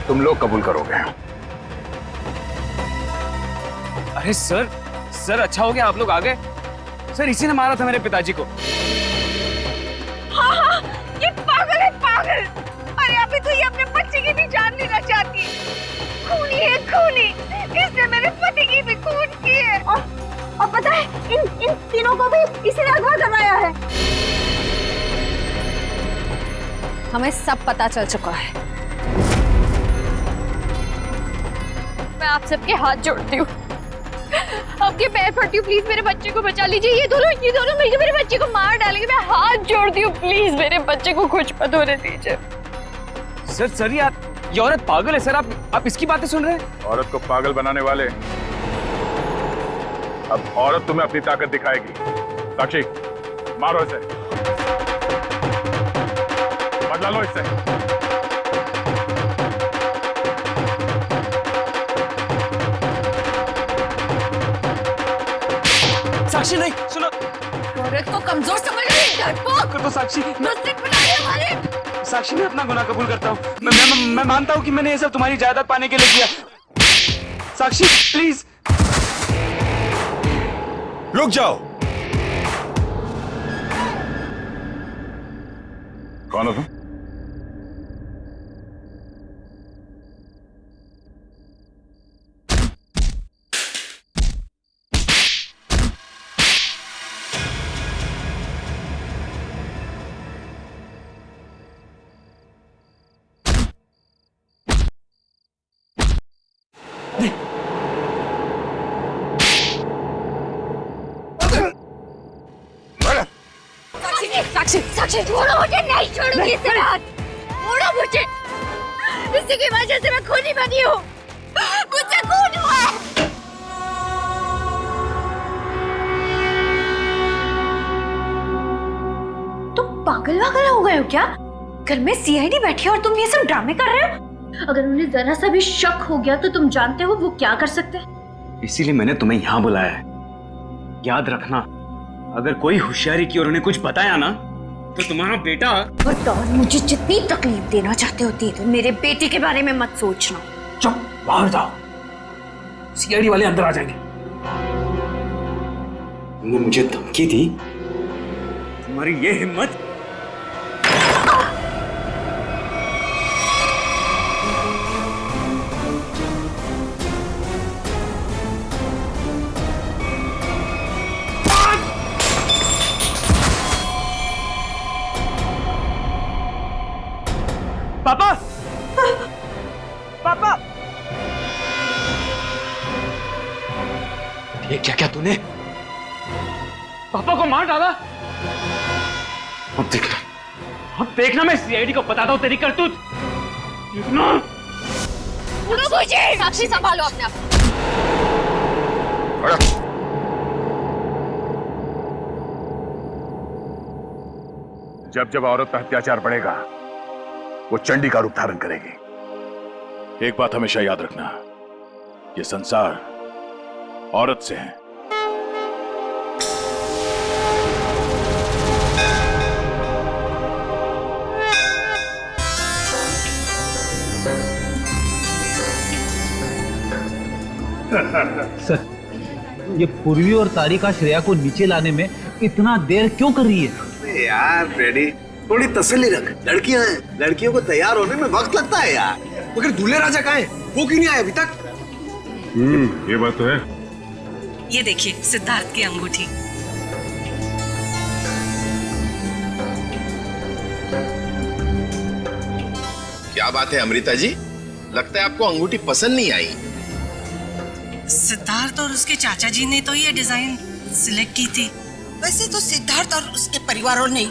तुम लोग कबूल करोगे। अरे सर, अच्छा हो गया आप लोग आ गए। सर, इसी ने मारा था मेरे पिताजी को। हाँ, ये पागल है, पागल। अरे अभी तो ये अपने बच्चे की भी जान लेना चाहती है। खूनी है, खूनी। इसने मेरे पति की भी खून की है। और पता है, इन तीनों को भी इसने अगवा करवाया है। हमें सब पता चल चुका है। मैं आप सबके हाथ जोड़ती हूँ, आपके पैर पड़ती हूँ, प्लीज मेरे बच्चे को बचा लीजिए। ये दोनों मिलकर मेरे बच्चे को मार डालेंगे। मैं हाथ जोड़ती हूँ, प्लीज मेरे बच्चे को कुछ मत होने दीजिए। सर ये औरत पागल है सर। आप इसकी बातें सुन रहे हैं? औरत को पागल बनाने वाले, अब औरत तुम्हें अपनी ताकत दिखाएगी। साक्षी, मारो इसे, बदला लो इससे। साक्षी नहीं, सुनो। औरत को कमजोर समझ रही है, डरपोक। कर दो साक्षी। मस्जिद बनाने वाले। साक्षी, मैं अपना गुनाह कबूल करता हूँ। मैं मानता हूँ कि मैंने ये सब तुम्हारी जायदाद पाने के लिए किया। साक्षी प्लीज। रुक जाओ। कौन हो तुम? साक्षी, छोड़ो मुझे, नहीं छोड़ूंगी इसे रात। छोड़ो मुझे, इसी की वजह से मैं खूनी बनी हूँ। मुझसे खून हुआ है। तुम पागल हो गए हो क्या? घर में सीआईडी बैठी है और तुम ये सब ड्रामे कर रहे हो? अगर उन्हें जरा सा भी शक हो गया तो तुम जानते हो वो क्या कर सकते हैं। इसीलिए मैंने तुम्हें यहाँ बुलाया है। याद रखना, अगर कोई होशियारी की और उन्हें कुछ बताया ना तो तुम्हारा बेटा। और मुझे जितनी तकलीफ देना चाहते होती है तो मेरे बेटे के बारे में मत सोचना। चुप, बाहर जाओ, सीआईडी वाले अंदर आ जाएंगे। तुमने मुझे धमकी दी, तुम्हारी ये हिम्मत। ये क्या क्या तूने? पापा को मार डाला। अब देख, अब देखना मैं सीआईडी को बताता हूँ तेरी करतूत। देखना। साक्षी संभालो अपने आप। जब जब औरत पर अत्याचार बढ़ेगा वो चंडी का रूप धारण करेगी। एक बात हमेशा याद रखना, ये संसार औरत से है। सर, ये पूर्वी और तारिका श्रेया को नीचे लाने में इतना देर क्यों कर रही है? यार फ्रेडी, थोड़ी तसल्ली रख। लड़कियां हैं, लड़कियों को तैयार होने में वक्त लगता है यार। मगर दूल्हे राजा कहाँ हैं? वो क्यों नहीं आए अभी तक? ये बात तो है। ये देखिए सिद्धार्थ की अंगूठी। क्या बात है अमृता जी, लगता है आपको अंगूठी पसंद नहीं आई। सिद्धार्थ और उसके चाचा जी ने तो ये डिजाइन सिलेक्ट की थी। वैसे तो सिद्धार्थ और उसके परिवारों ने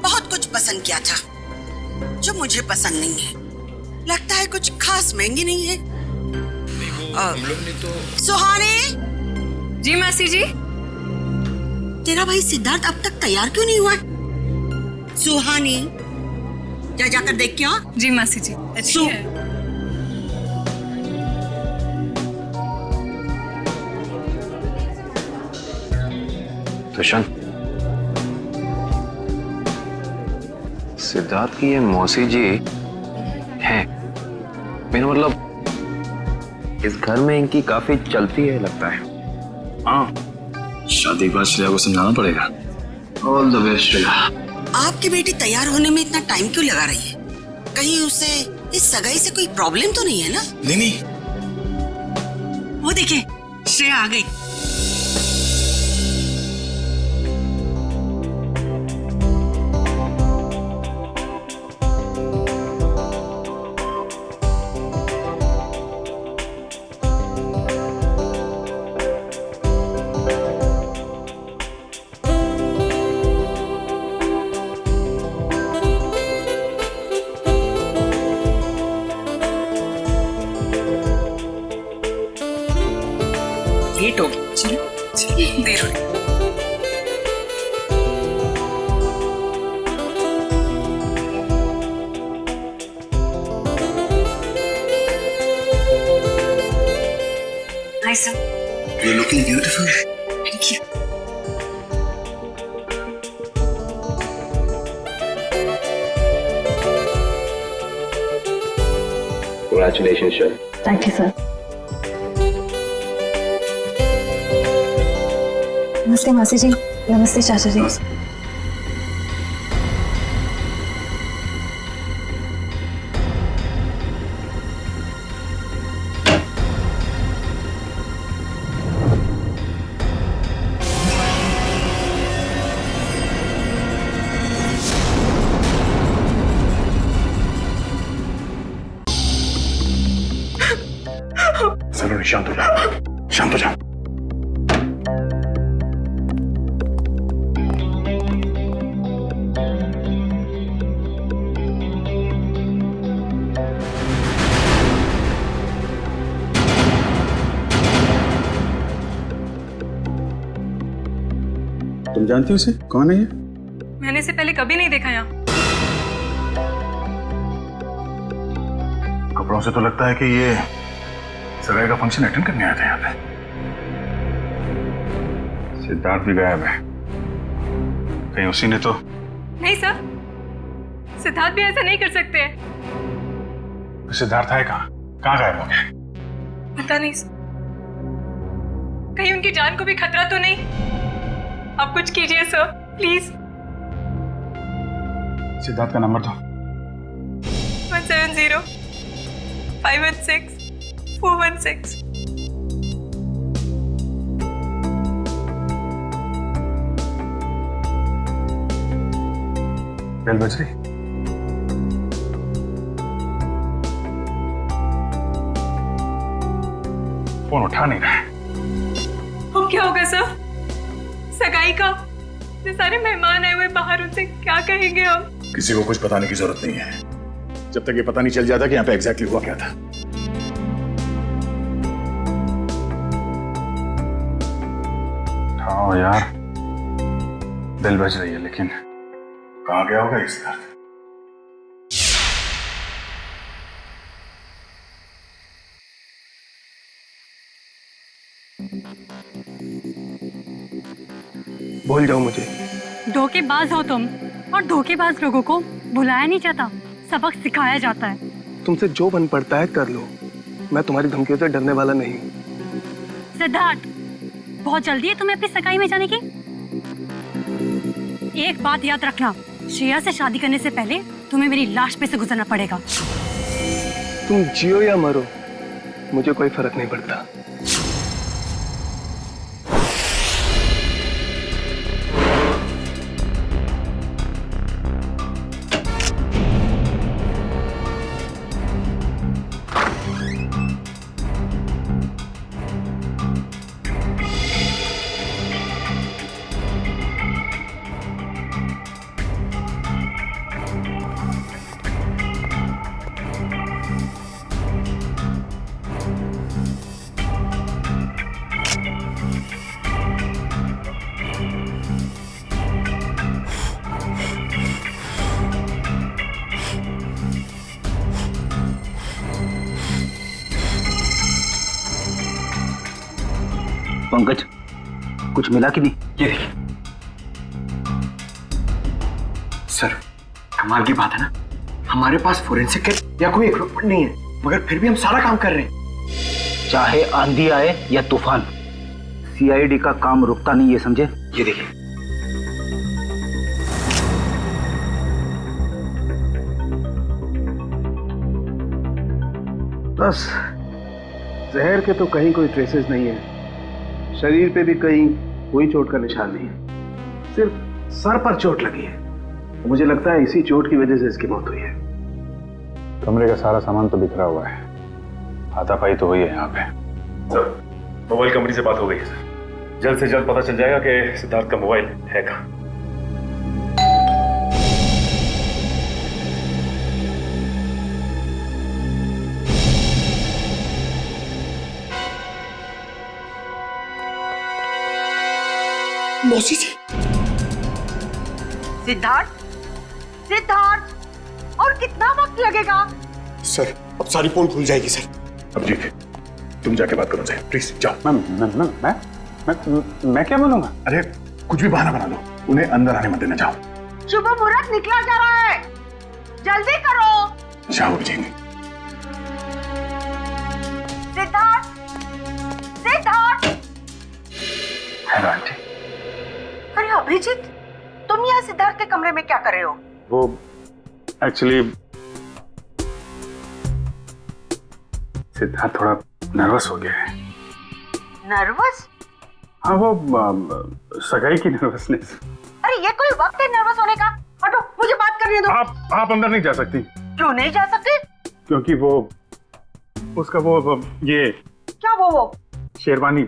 बहुत कुछ पसंद किया था जो मुझे पसंद नहीं है। लगता है कुछ खास महंगी नहीं है। हम लोग ने तो। सुहानी जी मासी जी। तेरा भाई सिद्धार्थ अब तक तैयार क्यों नहीं हुआ? सुहानी जा जाकर देख क्या? जी मासी जी। दुष्यंत, सिद्धार्थ की ये मौसी जी हैं। मेरा मतलब इस घर में इनकी काफी चलती है लगता है। हाँ, शादी के बाद श्रेया को समझाना पड़ेगा। All the best Shreya. आपकी बेटी तैयार होने में इतना टाइम क्यों लगा रही है? कहीं उसे इस सगाई से कोई प्रॉब्लम तो नहीं है ना? नहीं। वो देखिए श्रेया आ गई। लेट हो गई। चलो देर हो रही। Hi sir. You're looking beautiful. Thank you. Congratulations, sir. Thank you sir. नमस्ते मासी जी। नमस्ते चाचा जी। सलोनी शांत हो जाओ, शांत हो जाओ। तुम जानती हो इसे? कौन है ये? मैंने इसे पहले कभी नहीं देखा यहाँ। कपड़ों से तो लगता है कि ये सगाई का फंक्शन अटेंड करने आए थे यहाँ पे। सिद्धार्थ भी गायब है, कहीं उसी ने तो। नहीं सर, सिद्धार्थ भी ऐसा नहीं कर सकते हैं। सिद्धार्थ है कहाँ गायब हो गया? पता नहीं सर, कहीं उनकी जान को भी खतरा तो नहीं? आप कुछ कीजिए सर प्लीज। सिद्धार्थ का नंबर दो। 170-516-416। बेल बज रही। फोन उठा नहीं रहा है। हम क्या होगा सब? सगाई का इतने सारे मेहमान आए हुए बाहर, उनसे क्या कहेंगे हम? किसी को कुछ बताने की जरूरत नहीं है जब तक ये पता नहीं चल जाता कि यहाँ पे एग्जैक्टली हुआ क्या था। हाँ यार, दिल बज रही है, लेकिन कहाँ गया होगा इस दर्द? भूल जाओ मुझे। धोखेबाज हो तुम, और धोखेबाज लोगों को भुलाया नहीं जाता, सबक सिखाया जाता है। तुमसे जो बन पड़ता है कर लो, मैं तुम्हारी धमकियों से डरने वाला नहीं। सिद्धार्थ, बहुत जल्दी है तुम्हें अपनी सगाई में जाने की। एक बात याद रखना, श्रेया से शादी करने से पहले तुम्हें मेरी लाश पे से गुजरना पड़ेगा। तुम जियो या मरो, मुझे कोई फर्क नहीं पड़ता। पंकज, कुछ मिला कि नहीं? ये देखिए सर, कमाल की बात है ना, हमारे पास फोरेंसिक किट या कोई इक्विपमेंट नहीं है, मगर फिर भी हम सारा काम कर रहे हैं। चाहे आंधी आए या तूफान, सीआईडी का काम रुकता नहीं है, समझे? ये देखिए, बस जहर के तो कहीं कोई ट्रेसेस नहीं है, शरीर पे भी कहीं कोई चोट का निशान नहीं है, सिर्फ सर पर चोट लगी है। मुझे लगता है इसी चोट की वजह से इसकी मौत हुई है। कमरे का सारा सामान तो बिखरा हुआ है, हाथापाई तो हुई है यहाँ पे। सर, मोबाइल कंपनी से बात हो गई है सर, जल्द से जल्द पता चल जाएगा कि सिद्धार्थ का मोबाइल है कहाँ। मौसी जी। सिद्धार्थ, सिद्धार्थ, और कितना वक्त लगेगा? सर, अब सारी पोल खुल जाएगी सर। अभिजीत, तुम जाके बात करो सर, प्लीज जाओ। मैं क्या बोलूंगा? अरे कुछ भी बहाना बना लो, उन्हें अंदर आने मत देना, जाओ। शुभ मुहूर्त निकला जा रहा है, जल्दी करो। जाओ अभिजीत। सिद्धार्थ, सिद्धार्थ। Hello aunty. अरे अभिजीत, तुम यहाँ सिद्धार्थ के कमरे में क्या कर रहे हो? वो एक्चुअली सिद्धार्थ थोड़ा नर्वस हो गया है। नर्वस? हाँ, वो सगाई की नर्वसनेस। अरे ये कोई वक्त है नर्वस होने का? हटो, मुझे बात करने दो। आप अंदर नहीं जा सकती। क्यों नहीं जा सकते? क्योंकि वो उसका वो ये क्या वो शेरवानी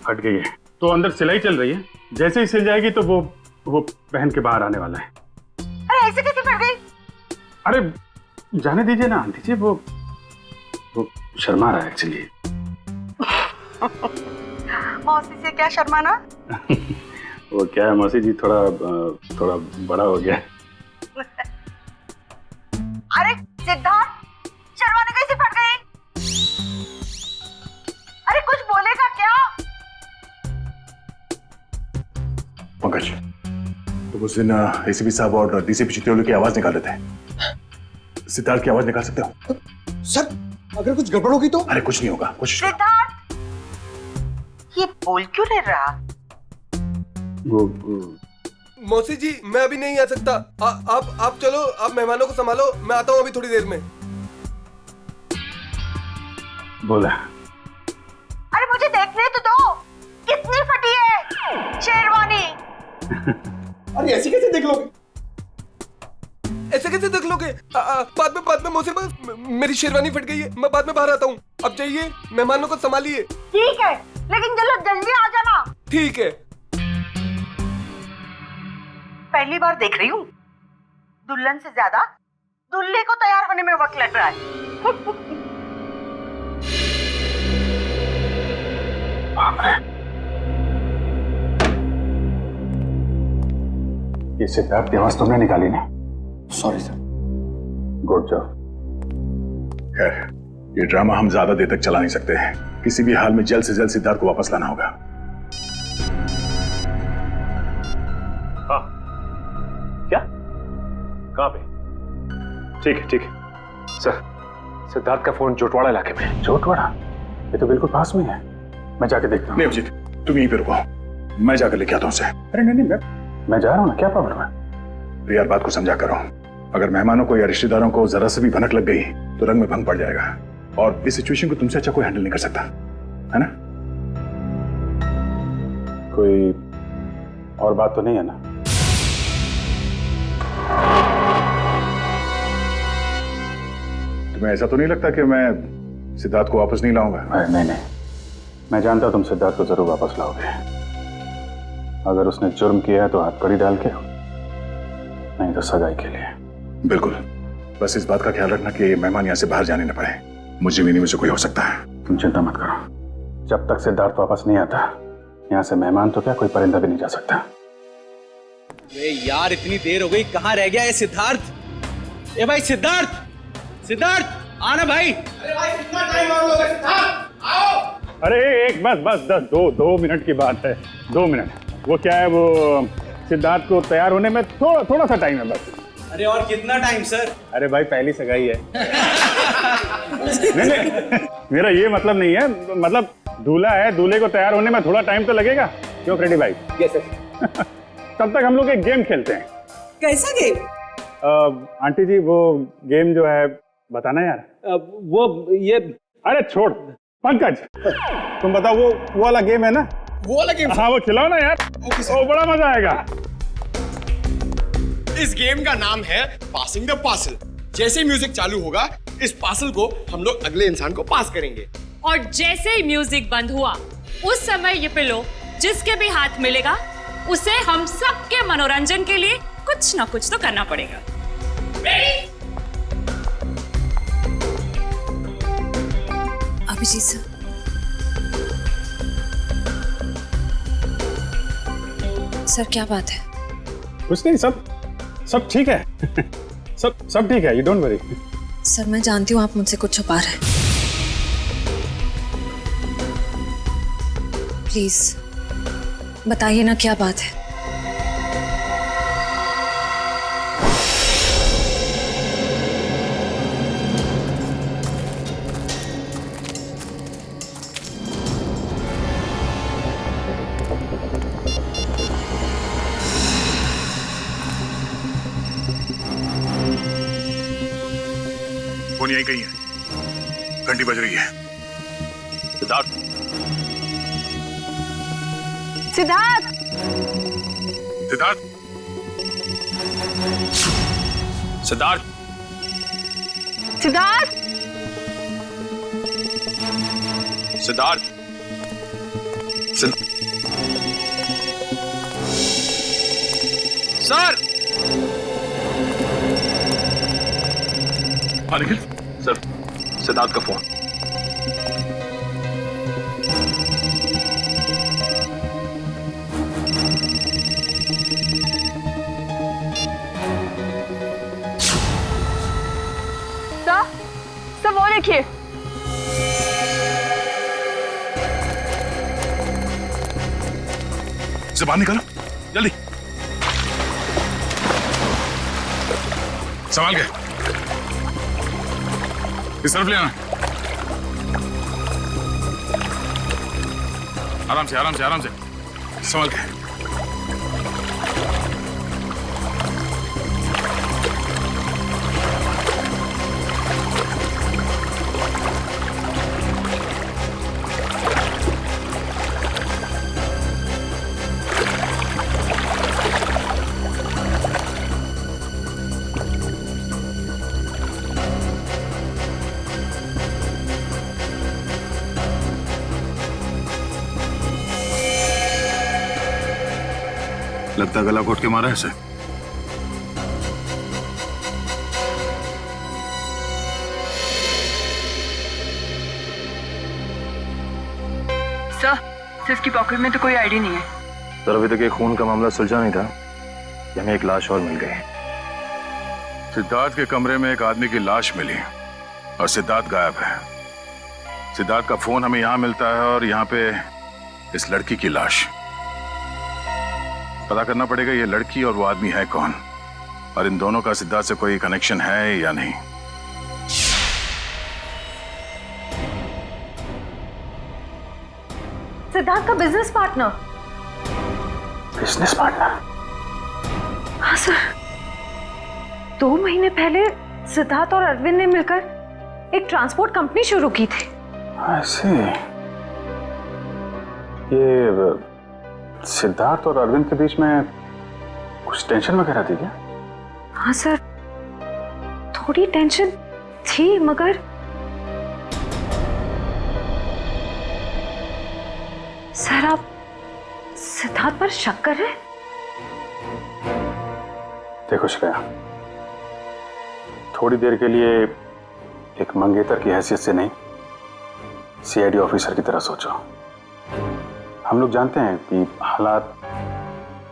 फट गई है, तो अंदर सिलाई चल रही है, जैसे ही सिल जाएगी तो वो पहन के बाहर आने वाला है। अरे ऐसे कैसे फट गई? अरे जाने दीजिए ना आंटी जी, वो शर्मा रहा है एक्चुअली। मौसी से क्या शर्माना? वो क्या है मौसी जी, थोड़ा बड़ा हो गया। अरे सिद्धार्थ, शर्मानी कैसे फट गई? अरे कुछ बोलेगा क्या? पंकज, तो उस दिन एसीपी साहब और डीसीपी चित्रोली की आवाज निकाल रहे थे, सिद्धार्थ की आवाज निकाल सकते हो? सर, अगर कुछ गड़बड़ होगी तो? अरे कुछ नहीं होगा, कुछ। सिद्धार्थ, ये बोल क्यों नहीं रहा? मौसी जी, मैं अभी नहीं आ सकता। आप चलो, आप मेहमानों को संभालो, मैं आता हूँ अभी थोड़ी देर में। बोला। अरे मुझे देखने तो दो, कितनी फटी है शेरवानी। अरे ऐसे कैसे देख लोगे? ऐसे कैसे देख लोगे? बाद में मौसी, मेरी शेरवानी फट गई है, मैं बाद में बाहर आता हूँ। अब जाइए, मेहमानों को संभालिए। ठीक है, लेकिन जल्दी आ जाना। ठीक है। पहली बार देख रही हूँ, दुल्हन से ज्यादा दुल्हे को तैयार होने में वक्त लग रहा है। ये सिद्धार्थ की आवाज तुमने निकाली ना? Sorry sir. Good job. खैर, ये ड्रामा हम ज्यादा देर तक चला नहीं सकते हैं। किसी भी हाल में जल्द से जल्द सिद्धार्थ को वापस लाना होगा। हाँ। क्या? कहाँ पे? ठीक है, ठीक है। सर, सिद्धार्थ का फोन जोटवाड़ा इलाके में है। जोटवाड़ा? ये तो बिल्कुल पास में है। मैं जाके देखता हूँ। नहीं अभिजीत, तुम यहीं पे रुको, मैं जाकर लेके आता हूँ उसे। अरे नहीं नहीं, मैं जा रहा हूँ ना, क्या प्रॉब्लम है? यार बात को समझा करो, अगर मेहमानों को या रिश्तेदारों को जरा से भी भनक लग गई तो रंग में भंग पड़ जाएगा, और इस सिचुएशन को तुमसे अच्छा कोई हैंडल नहीं कर सकता, है ना? कोई और बात तो नहीं है ना? तुम्हें ऐसा तो नहीं लगता कि मैं सिद्धार्थ को वापस नहीं लाऊंगा? नहीं नहीं, मैं जानता हूं तुम सिद्धार्थ को जरूर वापस लाओगे। अगर उसने जुर्म किया है तो हथकड़ी डाल के, नहीं तो सगाई के लिए। बिल्कुल, बस इस बात का ख्याल रखना कि मेहमान यहाँ से बाहर जाने न पाए। मुझे भी नहीं, मुझे कोई हो सकता है। तुम चिंता मत करो, जब तक सिद्धार्थ वापस नहीं आता यहाँ से मेहमान तो क्या कोई परिंदा भी नहीं जा सकता। अरे यार इतनी देर हो गई, कहाँ रह गया ये सिद्धार्थ? ए भाई सिद्धार्थ, सिद्धार्थ आना भाई। अरे भाई कितना टाइम और लोगे? सिद्धार्थ आओ। अरे एक बस 2 मिनट की बात है, 2 मिनट। वो क्या है, वो सिद्धार्थ को तैयार होने में थोड़ा सा टाइम है बस। अरे और कितना टाइम सर? अरे भाई पहली सगाई है। नहीं, मेरा ये मतलब नहीं है, मतलब दूल्हा है, दूल्हे को तैयार होने में थोड़ा टाइम तो लगेगा। क्यों फ्रेडी भाई? Yes sir. तब तक हम लोग एक गेम खेलते हैं। कैसा गेम? आंटी जी वो गेम जो है बताना यार। वो ये, अरे छोड़ पंकज, तुम बताओ वो वाला गेम है ना? वो वाला गेम? हाँ वो खिलाओ ना यार, वो बड़ा मजा आएगा। इस गेम का नाम है पासिंग द पार्सल। जैसे ही म्यूजिक चालू होगा, इस पार्सल को हम लोग अगले इंसान को पास करेंगे। और जैसे ही म्यूजिक बंद हुआ, उस समय ये पिलो जिसके भी हाथ मिलेगा उसे हम सबके मनोरंजन के लिए कुछ ना कुछ तो करना पड़ेगा। अभिजीत सर, सर क्या बात है? कुछ नहीं, सब ठीक है। सब ठीक है, यू डोंट वरी। सर मैं जानती हूँ आप मुझसे कुछ छुपा रहे हैं, प्लीज बताइए ना क्या बात है। फोन यहीं कहीं है, घंटी बज रही है। सिद्धार्थ, सिद्धार्थ, सिद्धार्थ, सिद्धार्थ, सिद्धार्थ, सिद्धार्थ, सर। हाँ निखिल सर, सिद्धार्थ का फोन। सर वो देखिए। से बाहर निकालो जल्दी, संभाल के इस तरफ ले आना। आराम से आराम से आराम से संभाल के। लगता है गला घोट के मारा है इसे। सर इसकी पॉकेट में तो कोई आईडी नहीं है। सर अभी तक ये खून का मामला सुलझा नहीं था कि हमें एक लाश और मिल गई। सिद्धार्थ के कमरे में एक आदमी की लाश मिली और सिद्धार्थ गायब है। सिद्धार्थ का फोन हमें यहां मिलता है और यहां पे इस लड़की की लाश। पता करना पड़ेगा ये लड़की और वो आदमी है कौन, और इन दोनों का सिद्धार्थ से कोई कनेक्शन है या नहीं। सिद्धार्थ का बिजनेस पार्टनर। Business partner? हाँ सर, 2 महीने पहले सिद्धार्थ और अरविंद ने मिलकर एक ट्रांसपोर्ट कंपनी शुरू की थी। ऐसे ये सिद्धार्थ और अरविंद के बीच में कुछ टेंशन वगैरह थी क्या? हाँ सर, थोड़ी टेंशन थी, मगर सर आप सिद्धार्थ पर शक कर रहे हैं? देखो श्रेया, थोड़ी देर के लिए एक मंगेतर की हैसियत से नहीं, सीआईडी ऑफिसर की तरह सोचो। हम लोग जानते हैं कि हालात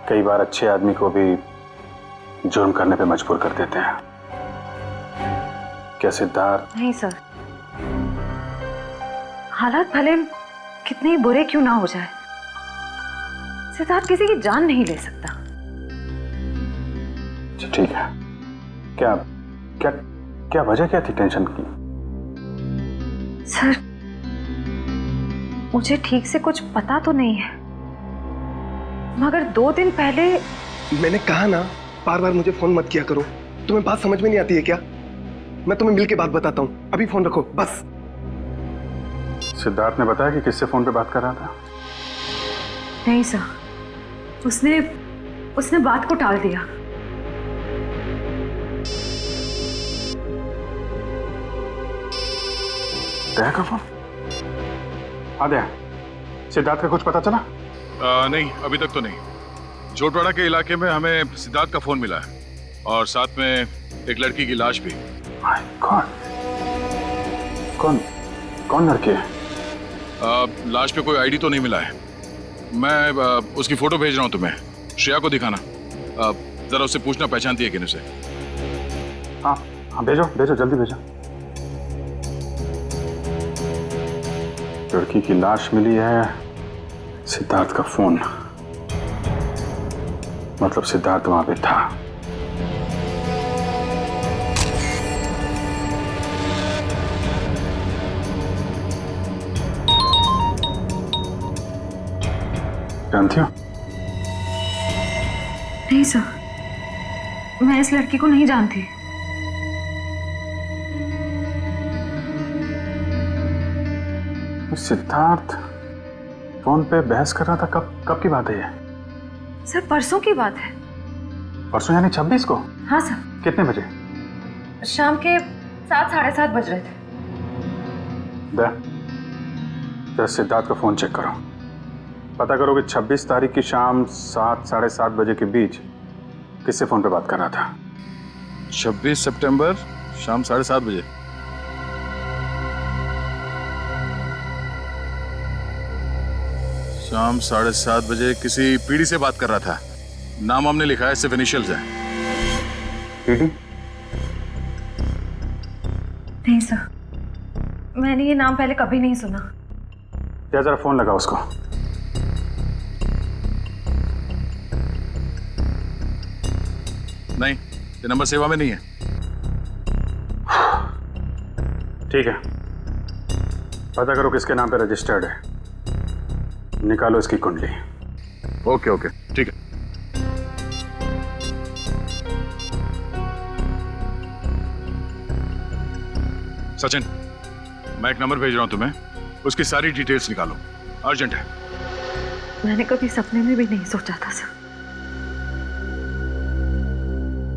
कई बार अच्छे आदमी को भी जुर्म करने पे मजबूर कर देते हैं। क्या सिद्धार्थ? नहीं सर, हालात भले कितने ही बुरे क्यों ना हो जाए, सिद्धार्थ किसी की जान नहीं ले सकता। ठीक है, क्या क्या क्या वजह क्या थी टेंशन की? सर मुझे ठीक से कुछ पता तो नहीं है, मगर 2 दिन पहले मैंने कहा ना, बार बार मुझे फोन मत किया करो। तुम्हें बात समझ में नहीं आती है क्या? मैं तुम्हें मिल के बात बताता हूँ, अभी फोन रखो बस। सिद्धार्थ ने बताया कि किससे फोन पे बात कर रहा था? नहीं सर, उसने बात को टाल दिया। दया का फोन? हाँ दया, सिद्धार्थ का कुछ पता चला? नहीं, अभी तक तो नहीं। जोटवाड़ा के इलाके में हमें सिद्धार्थ का फोन मिला है और साथ में एक लड़की की लाश भी। कौन लड़की है? लाश पे कोई आईडी तो नहीं मिला है। मैं उसकी फोटो भेज रहा हूँ तुम्हें, श्रेया को दिखाना। जरा उससे पूछना पहचानती है कि नहीं उसे। हाँ भेजो जल्दी भेजो। लड़की की लाश मिली है, सिद्धार्थ का फोन, मतलब सिद्धार्थ वहां पे था। जानती हो? नहीं सर, मैं इस लड़की को नहीं जानती। सिद्धार्थ फोन पे बहस कर रहा था, कब की बात है ये? सर परसों की बात है। परसों यानी 26 को? हाँ सर। कितने बजे? शाम के 7, साढ़े 7 बज रहे थे। जरा सिद्धार्थ का फोन चेक करो, पता करो कि 26 तारीख की शाम 7, साढ़े 7 बजे के बीच किससे फोन पे बात कर रहा था। 26 सितंबर शाम 7:30 बजे। शाम 7:30 बजे किसी पीढ़ी से बात कर रहा था। नाम हमने लिखा है, सिर्फ इनिशियल्स है। पीढ़ी? नहीं सर, मैंने ये नाम पहले कभी नहीं सुना। क्या जरा फोन लगा उसको। नहीं, ये नंबर सेवा में नहीं है। ठीक है, पता करो किसके नाम पे रजिस्टर्ड है, निकालो इसकी कुंडली। ओके ठीक है। सचिन, मैं एक नंबर भेज रहा हूं तुम्हें, उसकी सारी डिटेल्स निकालो, अर्जेंट है। मैंने कभी सपने में भी नहीं सोचा था सर,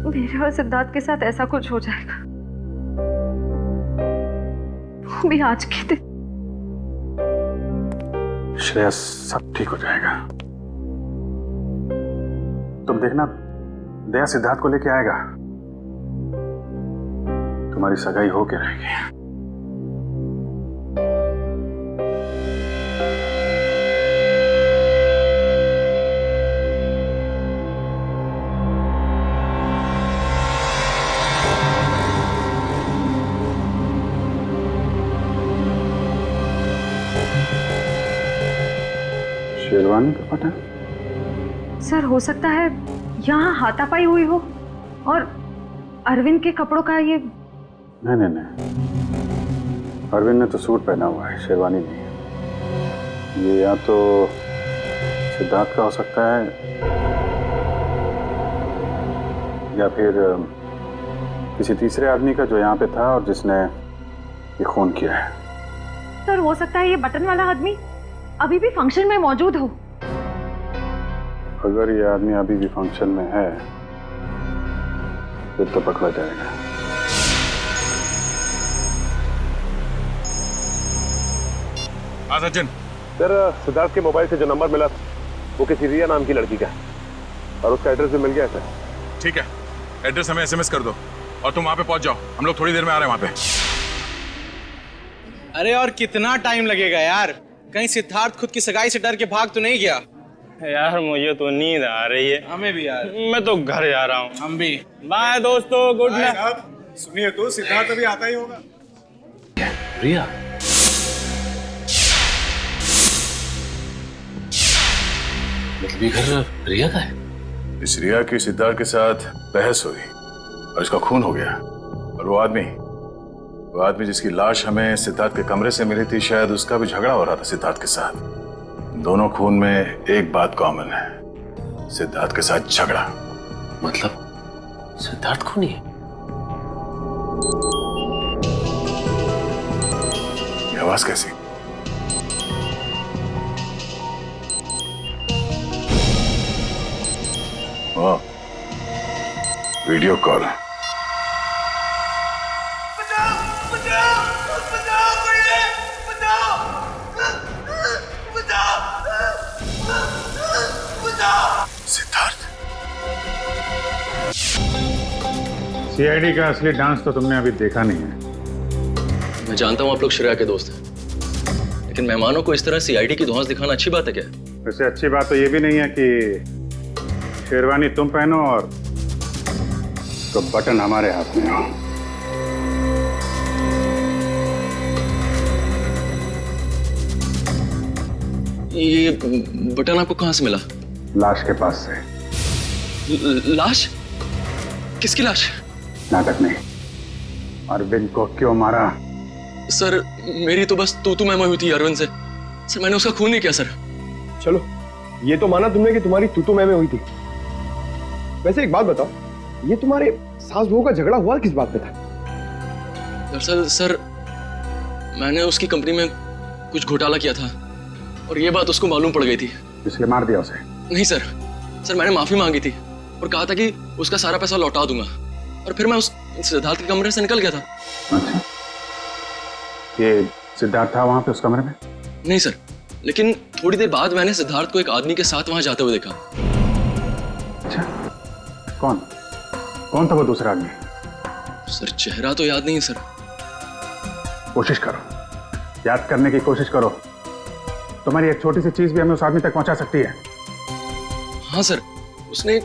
मेरे और सिद्धार्थ के साथ ऐसा कुछ हो जाएगा, वो भी आज के दिन। श्रेया, सब ठीक हो जाएगा, तुम देखना, दया सिद्धार्थ को लेके आएगा। तुम्हारी सगाई होके रहेगी। शेरवानी का पता? सर हो सकता है यहाँ हाथापाई हुई हो और अरविंद के कपड़ों का ये। नहीं, अरविंद ने तो सूट पहना हुआ है, शेरवानी नहीं है। ये या तो सिद्धार्थ का हो सकता है या फिर किसी तीसरे आदमी का जो यहाँ पे था और जिसने ये खून किया है। सर हो सकता है ये बटन वाला आदमी अभी भी फंक्शन में मौजूद हो। अगर ये आदमी अभी भी फंक्शन में है फिर तो पकड़ा जाएगा। हाँ सचिन। सर सिद्धार्थ के मोबाइल से जो नंबर मिला वो किसी रिया नाम की लड़की का है और उसका एड्रेस भी मिल गया है सर। ठीक है, एड्रेस हमें एसएमएस कर दो और तुम वहां पे पहुंच जाओ। हम लोग थोड़ी देर में आ रहे हैं वहां पे। अरे और कितना टाइम लगेगा यार? कहीं सिद्धार्थ खुद की सगाई से डर के भाग तो नहीं गया? यार मुझे तो नींद आ रही है। हमें भी यार। मैं तो घर जा रहा हूँ। हम भी। बाय दोस्तों, गुड नाइट। सुनिए तो सिद्धार्थ अभी आता ही होगा। रिया? मतलब ये घर रिया का है? इस रिया की सिद्धार्थ के साथ बहस हुई और इसका खून हो गया। और वो आदमी जिसकी लाश हमें सिद्धार्थ के कमरे से मिली थी, शायद उसका भी झगड़ा हो रहा था सिद्धार्थ के साथ। दोनों खून में एक बात कॉमन है, सिद्धार्थ के साथ झगड़ा। मतलब सिद्धार्थ खूनी है? ये आवाज कैसी? वाह, वीडियो कॉल। सीआईडी का असली डांस तो तुमने अभी देखा नहीं है। मैं जानता हूं आप लोग श्रेया के दोस्त हैं, लेकिन मेहमानों को इस तरह सीआईडी की धौंस दिखाना अच्छी बात है क्या? वैसे अच्छी बात तो ये भी नहीं है कि शेरवानी तुम पहनो और तो बटन हमारे हाथ में हो। ये बटन आपको कहां से मिला? लाश के पास से। लाश? किसकी लाश? नाटक नहीं। अरविंद को क्यों मारा? सर मेरी तो बस तू मैं हुई थी अरविंद से। सर मैंने उसका खून नहीं किया सर। चलो ये तो माना तुमने कि तुम्हारी तू मैं हुई थी। वैसे एक बात बताओ, ये तुम्हारे सास बहू का झगड़ा हुआ किस बात पे था? दरअसल सर मैंने उसकी कंपनी में कुछ घोटाला किया था और ये बात उसको मालूम पड़ गई थी, इसलिए मार दिया उसे? नहीं सर, मैंने माफी मांगी थी और कहा था कि उसका सारा पैसा लौटा दूंगा और फिर मैं उस सिद्धार्थ के कमरे से निकल गया था। अच्छा, ये सिद्धार्थ था वहां पे उस कमरे में? नहीं सर, लेकिन थोड़ी देर बाद मैंने सिद्धार्थ को एक आदमी के साथ वहां जाते हुए देखा। अच्छा, कौन था वो दूसरा आदमी? सर चेहरा तो याद नहीं सर। कोशिश करो, याद करने की कोशिश करो। तुम्हारी एक छोटी सी चीज भी हमें उस आदमी तक पहुंचा सकती है। हाँ सर, उसने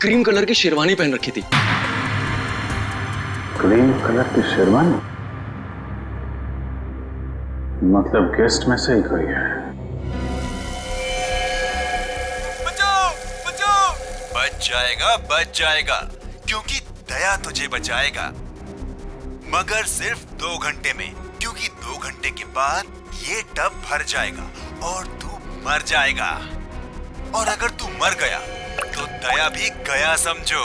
क्रीम कलर की शेरवानी पहन रखी थी। क्रीम कलर की शेरवानी? मतलब गेस्ट में से ही कोई है। बच जाएगा क्योंकि दया तुझे बचाएगा, मगर सिर्फ 2 घंटे में, क्योंकि 2 घंटे के बाद ये टब भर जाएगा और तू मर जाएगा। और अगर तू मर गया तो दया भी गया समझो,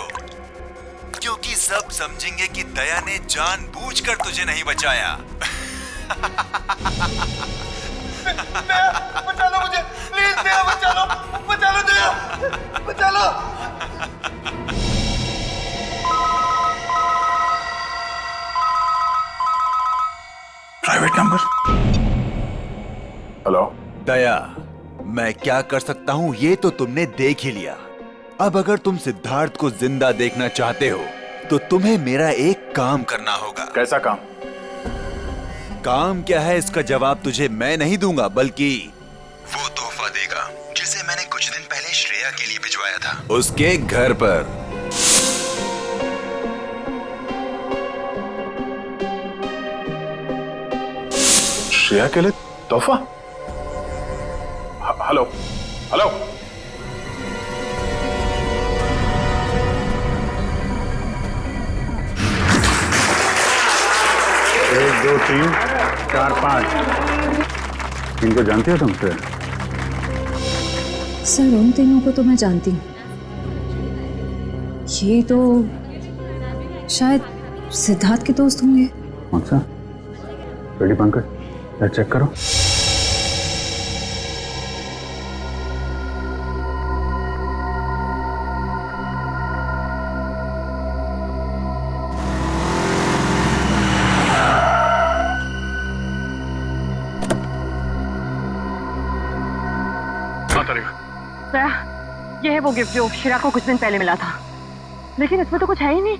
क्योंकि सब समझेंगे कि दया ने जानबूझकर तुझे नहीं बचाया। बचा लो मुझे, प्लीज दया, बचा लो दया, बचा लो। Private number. हेलो दया, मैं क्या कर सकता हूं ये तो तुमने देख ही लिया। अब अगर तुम सिद्धार्थ को जिंदा देखना चाहते हो तो तुम्हें मेरा एक काम करना होगा। कैसा काम? काम क्या है इसका जवाब तुझे मैं नहीं दूंगा, बल्कि वो तोहफा देगा जिसे मैंने कुछ दिन पहले श्रेया के लिए भिजवाया था उसके घर पर। श्रेया के लिए तोहफा? हेलो हेलो, 1 2 3 4 5 इनको जानती हो तुम? सर उन तीनों को तो मैं जानती हूँ। ये तो शायद सिद्धार्थ के दोस्त होंगे। अच्छा, रेडी पंकज, चेक करो। ये है वो गिफ्ट जो शिरा को कुछ दिन पहले मिला था, लेकिन इसमें तो कुछ है ही नहीं।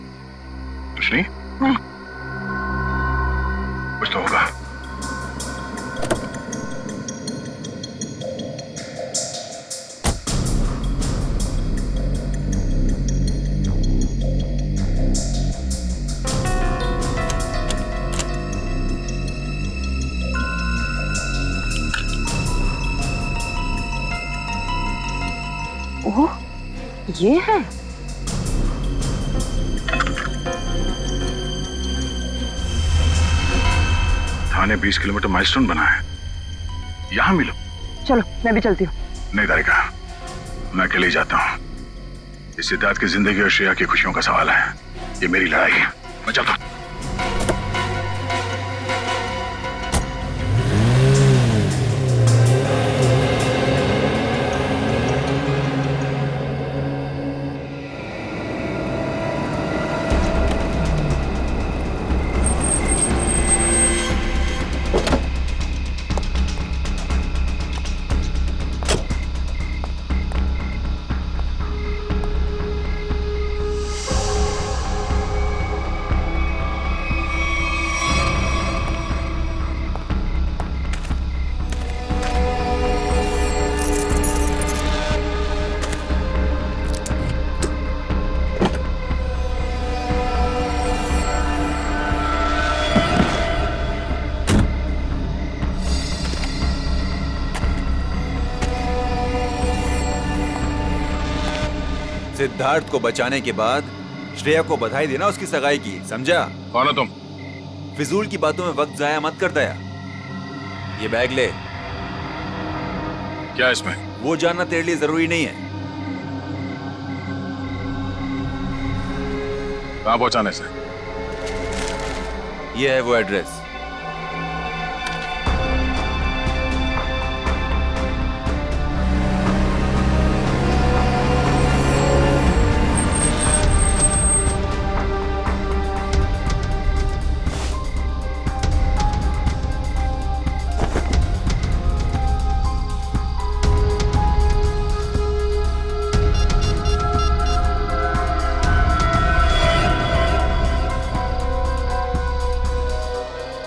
कुछ नहीं? नहीं। कुछ तो होगा। ओह, ये है। थाने 20 किलोमीटर माइलस्टोन बना है, यहाँ मिलो। चलो मैं भी चलती हूँ। नहीं तारिका, मैं अकेले ही जाता हूँ। इस सिद्धार्थ की जिंदगी और श्रेया की खुशियों का सवाल है। ये मेरी लड़ाई है, मैं चलता हूँ। सिद्धार्थ को बचाने के बाद श्रेया को बधाई देना उसकी सगाई की, समझा? कौन हो तुम? फिजूल की बातों में वक्त जाया मत कर दया। ये बैग ले। क्या इसमें? वो जानना तेरे लिए जरूरी नहीं है। कहां पहुंचाने से? ये है वो एड्रेस।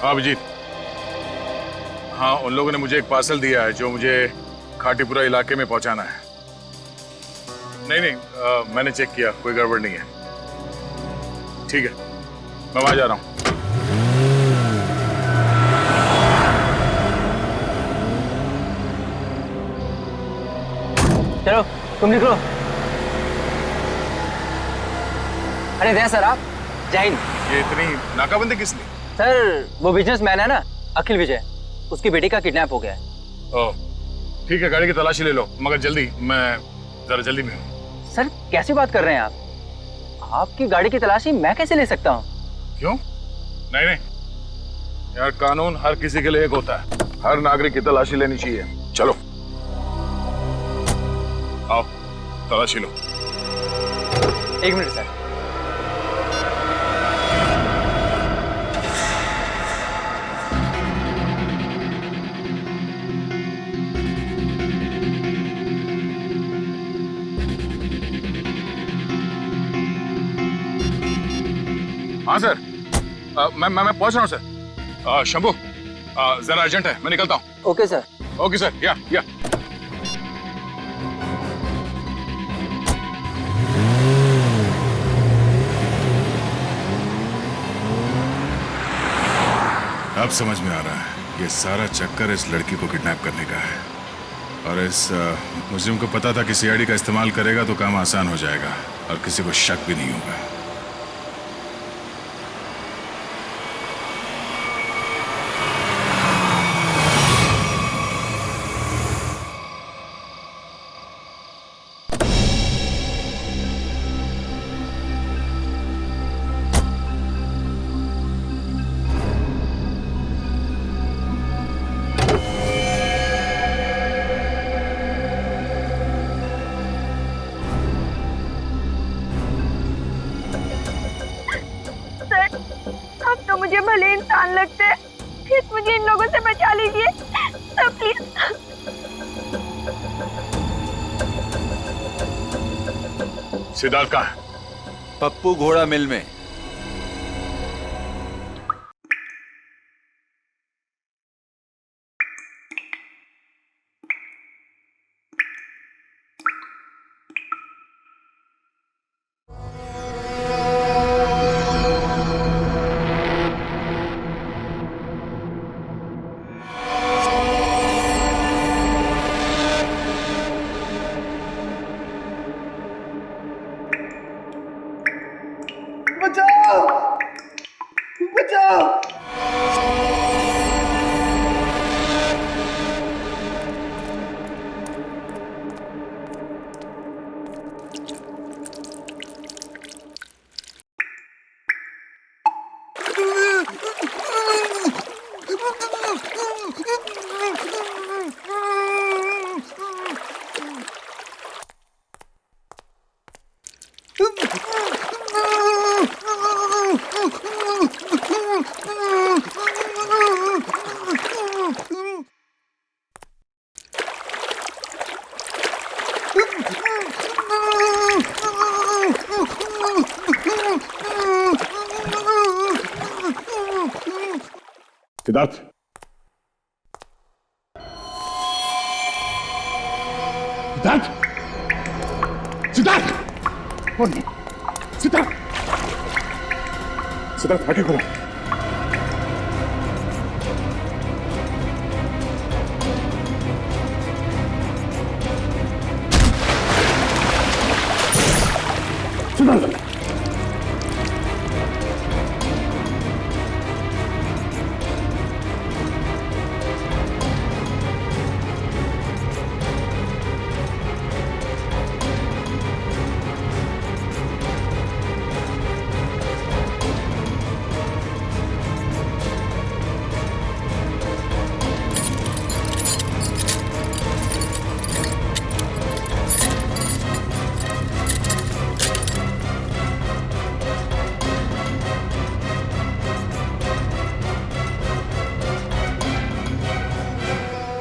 अभिजीत, हाँ, उन लोगों ने मुझे एक पार्सल दिया है जो मुझे खाटीपुरा इलाके में पहुंचाना है। नहीं, मैंने चेक किया, कोई गड़बड़ नहीं है। ठीक है, मैं वहां जा रहा हूं। चलो तुम निकलो। अरे दया सर, आप जय हिंद। ये इतनी नाकाबंदी किस लिए? सर वो बिजनेसमैन है ना, अखिल विजय, उसकी बेटी का किडनैप हो गया है। ओह, ठीक है, गाड़ी की तलाशी ले लो, मगर जल्दी, मैं जरा जल्दी में हूँ। सर कैसी बात कर रहे हैं आप? आपकी गाड़ी की तलाशी मैं कैसे ले सकता हूँ? क्यों? नहीं नहीं यार, कानून हर किसी के लिए एक होता है। हर नागरिक की तलाशी लेनी चाहिए। चलो आओ, तलाशी लो। 1 मिनट सर। हाँ सर, मैं पहुंच रहा हूँ सर। शंभू, जरा अर्जेंट है, मैं निकलता हूँ। Okay sir. ओके सर, या। अब समझ में आ रहा है, ये सारा चक्कर इस लड़की को किडनैप करने का है। और इस मुजरिम को पता था कि सीआईडी का इस्तेमाल करेगा तो काम आसान हो जाएगा और किसी को शक भी नहीं होगा। मुझे भले इंसान लगते हैं, प्लीज मुझे इन लोगों से बचा लीजिए सर, प्लीज। सिद्धार्थ कहाँ है? पप्पू घोड़ा मिल में। सिद्धार्थ, सिद्धार्थ, सिद्धार्थ आगे खोलो।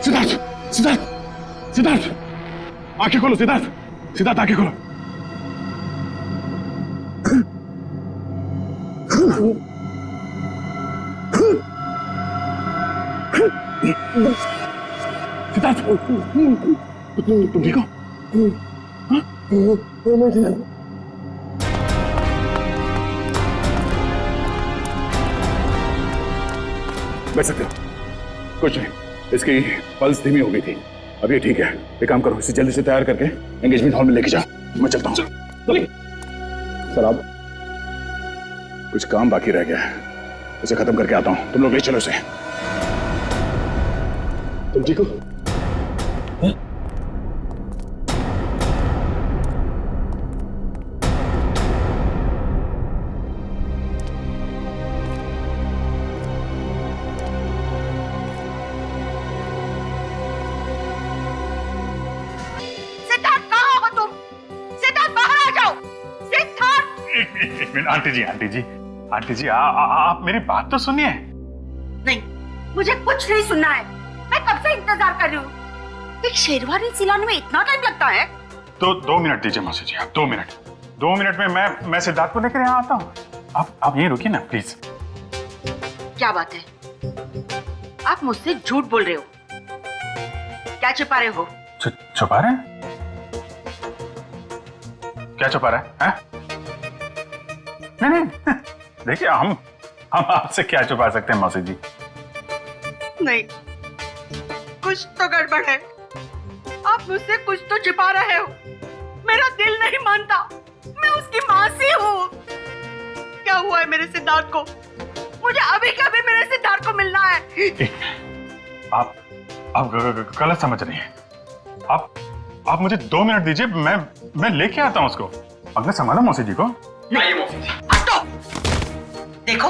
सिद्धार्थ, सिद्धार्थ, आंखें खोलो। सिद्धार्थ आंखें खोलो। सिद्धार्थ, तुम ठीक हो? बैठ सकते हो? कुछ नहीं, इसकी पल्स धीमी हो गई थी, अब ये ठीक है। एक काम करो, इसे जल्दी से तैयार करके एंगेजमेंट हॉल में लेके जाओ। मैं चलता हूँ। सर, आप कुछ काम बाकी रह गया है, उसे खत्म करके आता हूँ। तुम लोग ले चलो इसे। तुम ठीक हो? आंटी जी, आप मेरी बात तो सुनिए। नहीं, मुझे कुछ नहीं सुनना है। मैं कब से इंतजार कर रही हूँ। एक शेरवानी सिलाने में इतना टाइम लगता है? तो 2 मिनट दीजिए मौसी जी, आप 2 मिनट। 2 मिनट में मैं सिद्धार्थ को लेकर यहाँ आता हूँ। आप यहीं रुकिए ना प्लीज। क्या बात है? आप मुझसे झूठ बोल रहे हो, क्या छिपा रहे हो? छुपा रहे हैं? क्या छुपा रहा है? नहीं देखिए, हम आपसे क्या छुपा सकते हैं मौसी जी? नहीं, कुछ तो गड़बड़ है। आप मुझसे कुछ तो छिपा रहे हो। मेरा दिल नहीं मानता, मैं उसकी माँ सी हूँ। क्या हुआ है मेरे सिद्धार्थ को? मुझे अभी के अभी मेरे सिद्धार्थ को मिलना है। आप गलत समझ रही हैं। आप मुझे 2 मिनट दीजिए, मैं लेके आता हूँ उसको। अपने संभालो मौसी जी को। नहीं मौसी जी, हटो। देखो,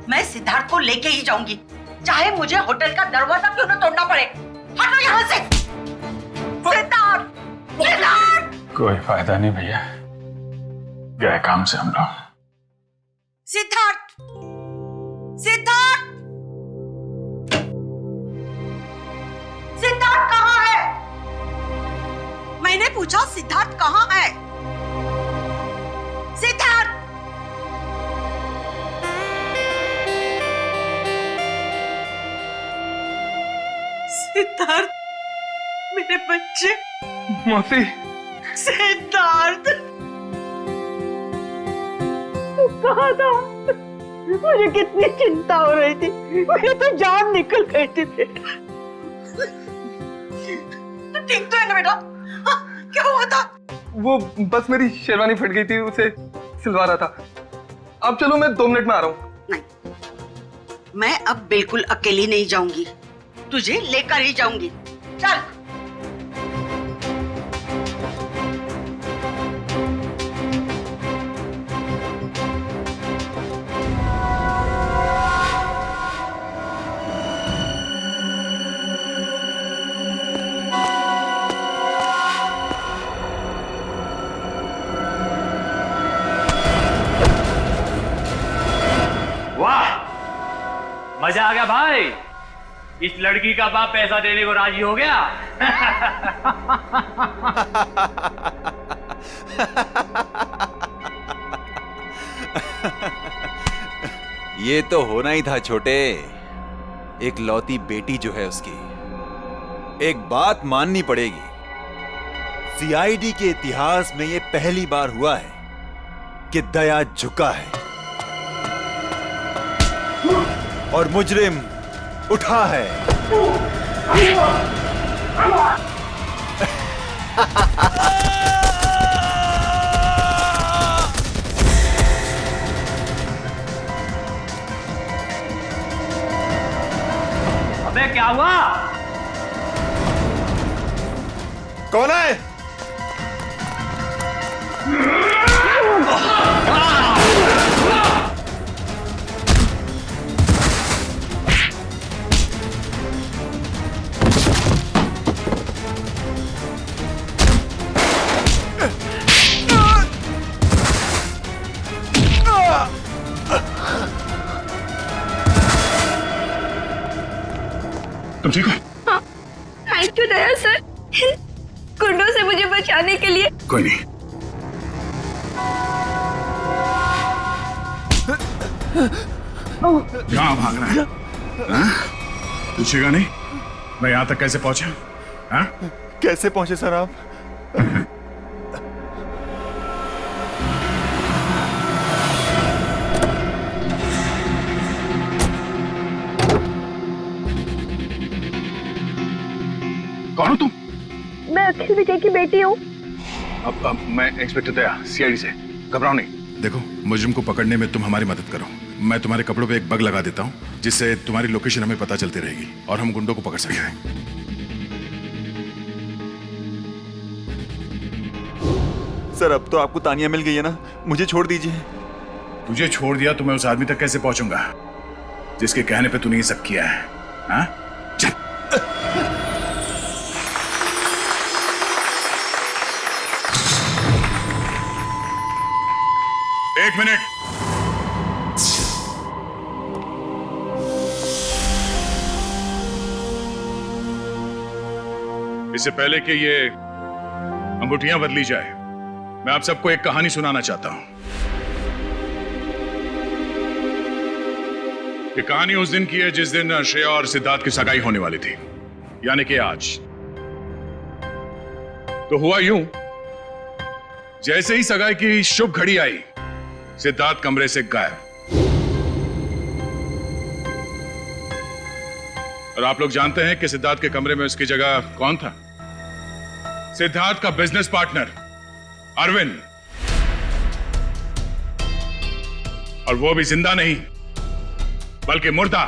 मैं सिद्धार्थ को लेके ही जाऊंगी, चाहे मुझे होटल का दरवाजा क्यों न तोड़ना पड़े। हटो यहाँ से। सिद्धार्थ, सिद्धार्थ। कोई फायदा नहीं भैया, गए काम से हम लोग। सिद्धार्थ, सिद्धार्थ, सिद्धार्थ कहाँ है? मैंने पूछा सिद्धार्थ कहाँ है? सिद्धार्थ, सिद्धार्थ, मेरे बच्चे। मौसी। सिद्धार्थ, तू कहाँ था? मुझे कितनी चिंता हो रही थी, मेरी तो जान निकल गई थी बेटा। तू ठीक तो है ना बेटा? क्या हुआ था? वो बस मेरी शेरवानी फट गई थी, उसे सिलवा रहा था। अब चलो, मैं 2 मिनट में आ रहा हूँ। नहीं, मैं अब बिल्कुल अकेली नहीं जाऊंगी, तुझे लेकर ही जाऊंगी। चल। मजा आ गया भाई, इस लड़की का बाप पैसा देने को राजी हो गया। ये तो होना ही था छोटे। एक लौती बेटी जो है उसकी, एक बात माननी पड़ेगी, सीआईडी के इतिहास में ये पहली बार हुआ है कि दया झुका है और मुजरिम उठा है। अबे क्या हुआ? कौन है? तुम ठीक हो? हाँ, थैंक यू दया सर, गुंडों से मुझे बचाने के लिए। कोई नहीं। कहाँ भाग रहा है? पूछेगा नहीं मैं यहां तक कैसे पहुंचा? हाँ? कैसे पहुंचे सर आप? कौन हो तुम? मैं अखिल विजय की बेटी हूँ। अब मैं इंस्पेक्टर दया, सीआईडी से। घबराओ नहीं। देखो, मुजरिम को पकड़ने में तुम हमारी मदद करो। मैं तुम्हारे कपड़ों पे एक बग लगा देता हूँ, जिससे तुम्हारी लोकेशन हमें पता चलती रहेगी और हम गुंडों को पकड़ सकते हैं। सर, अब तो आपको तानिया मिल गई है ना, मुझे छोड़ दीजिए। तुझे छोड़ दिया तो मैं उस आदमी तक कैसे पहुंचूंगा जिसके कहने पे तूने ये सब किया है? हाँ? चल। एक मिनट। इससे पहले कि ये अंगूठियां बदली जाए, मैं आप सबको एक कहानी सुनाना चाहता हूं। ये कहानी उस दिन की है जिस दिन श्रेया और सिद्धार्थ की सगाई होने वाली थी, यानी कि आज। तो हुआ यूं, जैसे ही सगाई की शुभ घड़ी आई, सिद्धार्थ कमरे से गायब। और आप लोग जानते हैं कि सिद्धार्थ के कमरे में उसकी जगह कौन था? सिद्धार्थ का बिजनेस पार्टनर अरविंद, और वो भी जिंदा नहीं बल्कि मुर्दा।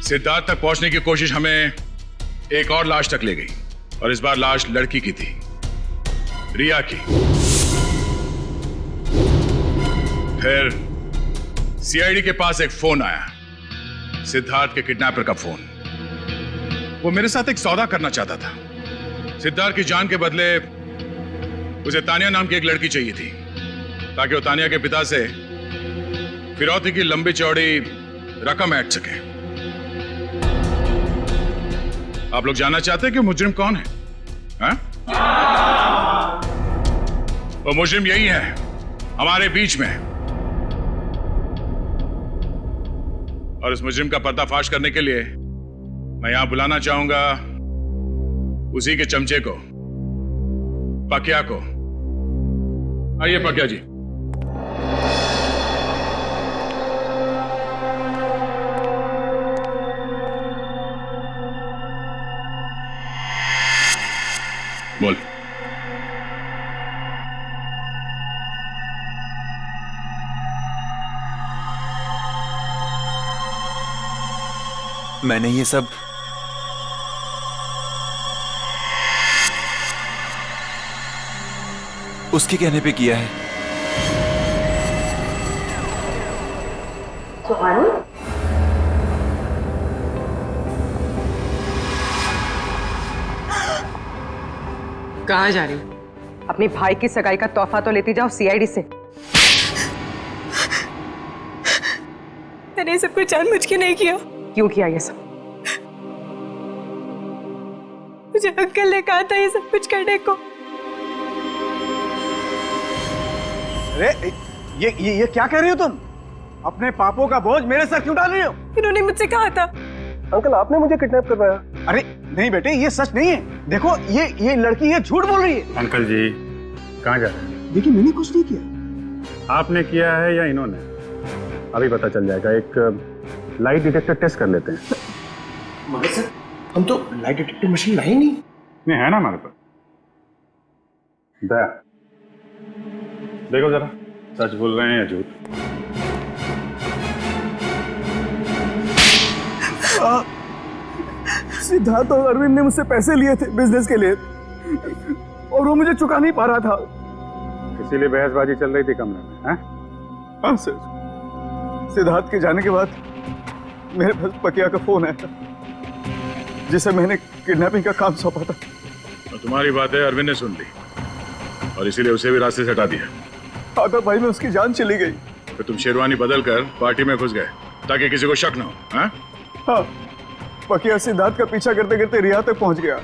सिद्धार्थ तक पहुंचने की कोशिश हमें एक और लाश तक ले गई, और इस बार लाश लड़की की थी, रिया की। फिर सीआईडी के पास एक फोन आया, सिद्धार्थ के किडनैपर का फोन। वो मेरे साथ एक सौदा करना चाहता था। सिद्धार्थ की जान के बदले उसे तानिया नाम की एक लड़की चाहिए थी, ताकि वो तानिया के पिता से फिरौती की लंबी चौड़ी रकम ऐंठ सके। आप लोग जानना चाहते हैं कि मुजरिम कौन है? हाँ? वो मुजरिम यही है, हमारे बीच में। और इस मुजरिम का पर्दाफाश करने के लिए मैं यहां बुलाना चाहूंगा उसी के चमचे को, पकिया को। आइए पकिया जी। बोल। मैंने ये सब उसके कहने पे किया है। सुहानी, कहाँ जा रही? अपनी भाई की सगाई का तोहफा तो लेती जाओ सीआईडी से। मैंने ये सब कुछ जानबूझ के नहीं किया। क्यों किया ये सब? मुझे अंकल ने कहा था ये सब कुछ करने को। अरे ये क्या कह रही हो तुम? अपने पापों का बोझ मेरे सर क्यों डाल रही हो? इन्होंने मुझसे कहा था। अंकल, आपने मुझे किडनैप करवाया? अरे नहीं बेटे, ये सच नहीं है। देखो ये लड़की ये झूठ बोल रही है। अंकल जी कहाँ जा रहे हैं? देखिए, मैंने कुछ नहीं किया। आपने किया है या इन्होंने? अभी पता चल जाएगा। एक लाइट डिटेक्टर टेस्ट कर लेते हैं। मगर सर, हम तो लाइट डिटेक्टर मशीन लाई नहीं। नहीं है ना हमारे पास। दया, देखो जरा, सच बोल रहे हैं या झूठ? सिद्धार्थ और अरविंद ने मुझसे पैसे लिए थे बिजनेस के लिए, और वो मुझे चुका नहीं पा रहा था। इसीलिए बहसबाजी चल रही थी कमरे में, हैं? हाँ सर, सिद्धार्थ के जाने के बाद मेरे पास पकिया का फोन आया, जिसे मैंने किडनैपिंग का काम सौंपा था। और तुम्हारी बातें अरविंद ने सुन ली, और इसीलिए उसे भी रास्ते से हटा दिया। हाँ तो भाई, में उसकी जान चली गई। तो तुम शेरवानी बदल कर पार्टी में घुस गए ताकि किसी को शक न हो। हाँ? हाँ, पकिया सिद्धार्थ का पीछा करते करते रिया तक पहुंच गया,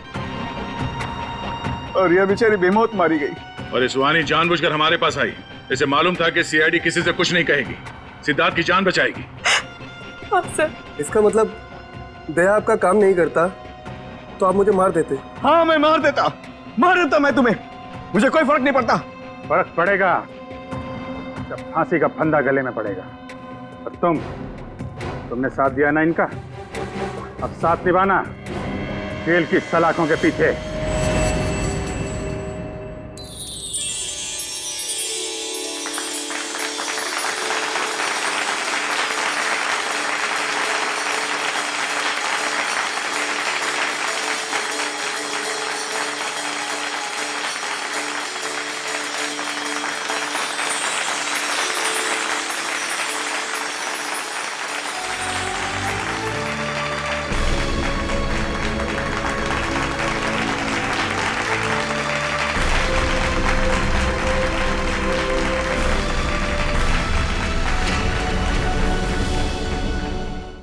और रिया बेचारी बेमौत मारी गई। और ये सुहानी जानबूझकर हमारे पास आई। इसे मालूम था कि सीआईडी किसी से कुछ नहीं कहेगी, सिद्धार्थ की जान बचाएगी। हाँ सर। इसका मतलब दया आपका काम नहीं करता तो आप मुझे मार देते? हाँ, मैं मार देता मैं तुम्हें। मुझे कोई फर्क नहीं पड़ता। फर्क पड़ेगा जब फांसी का फंदा गले में पड़ेगा। और तुमने साथ दिया ना इनका, अब साथ निभाना जेल की सलाखों के पीछे।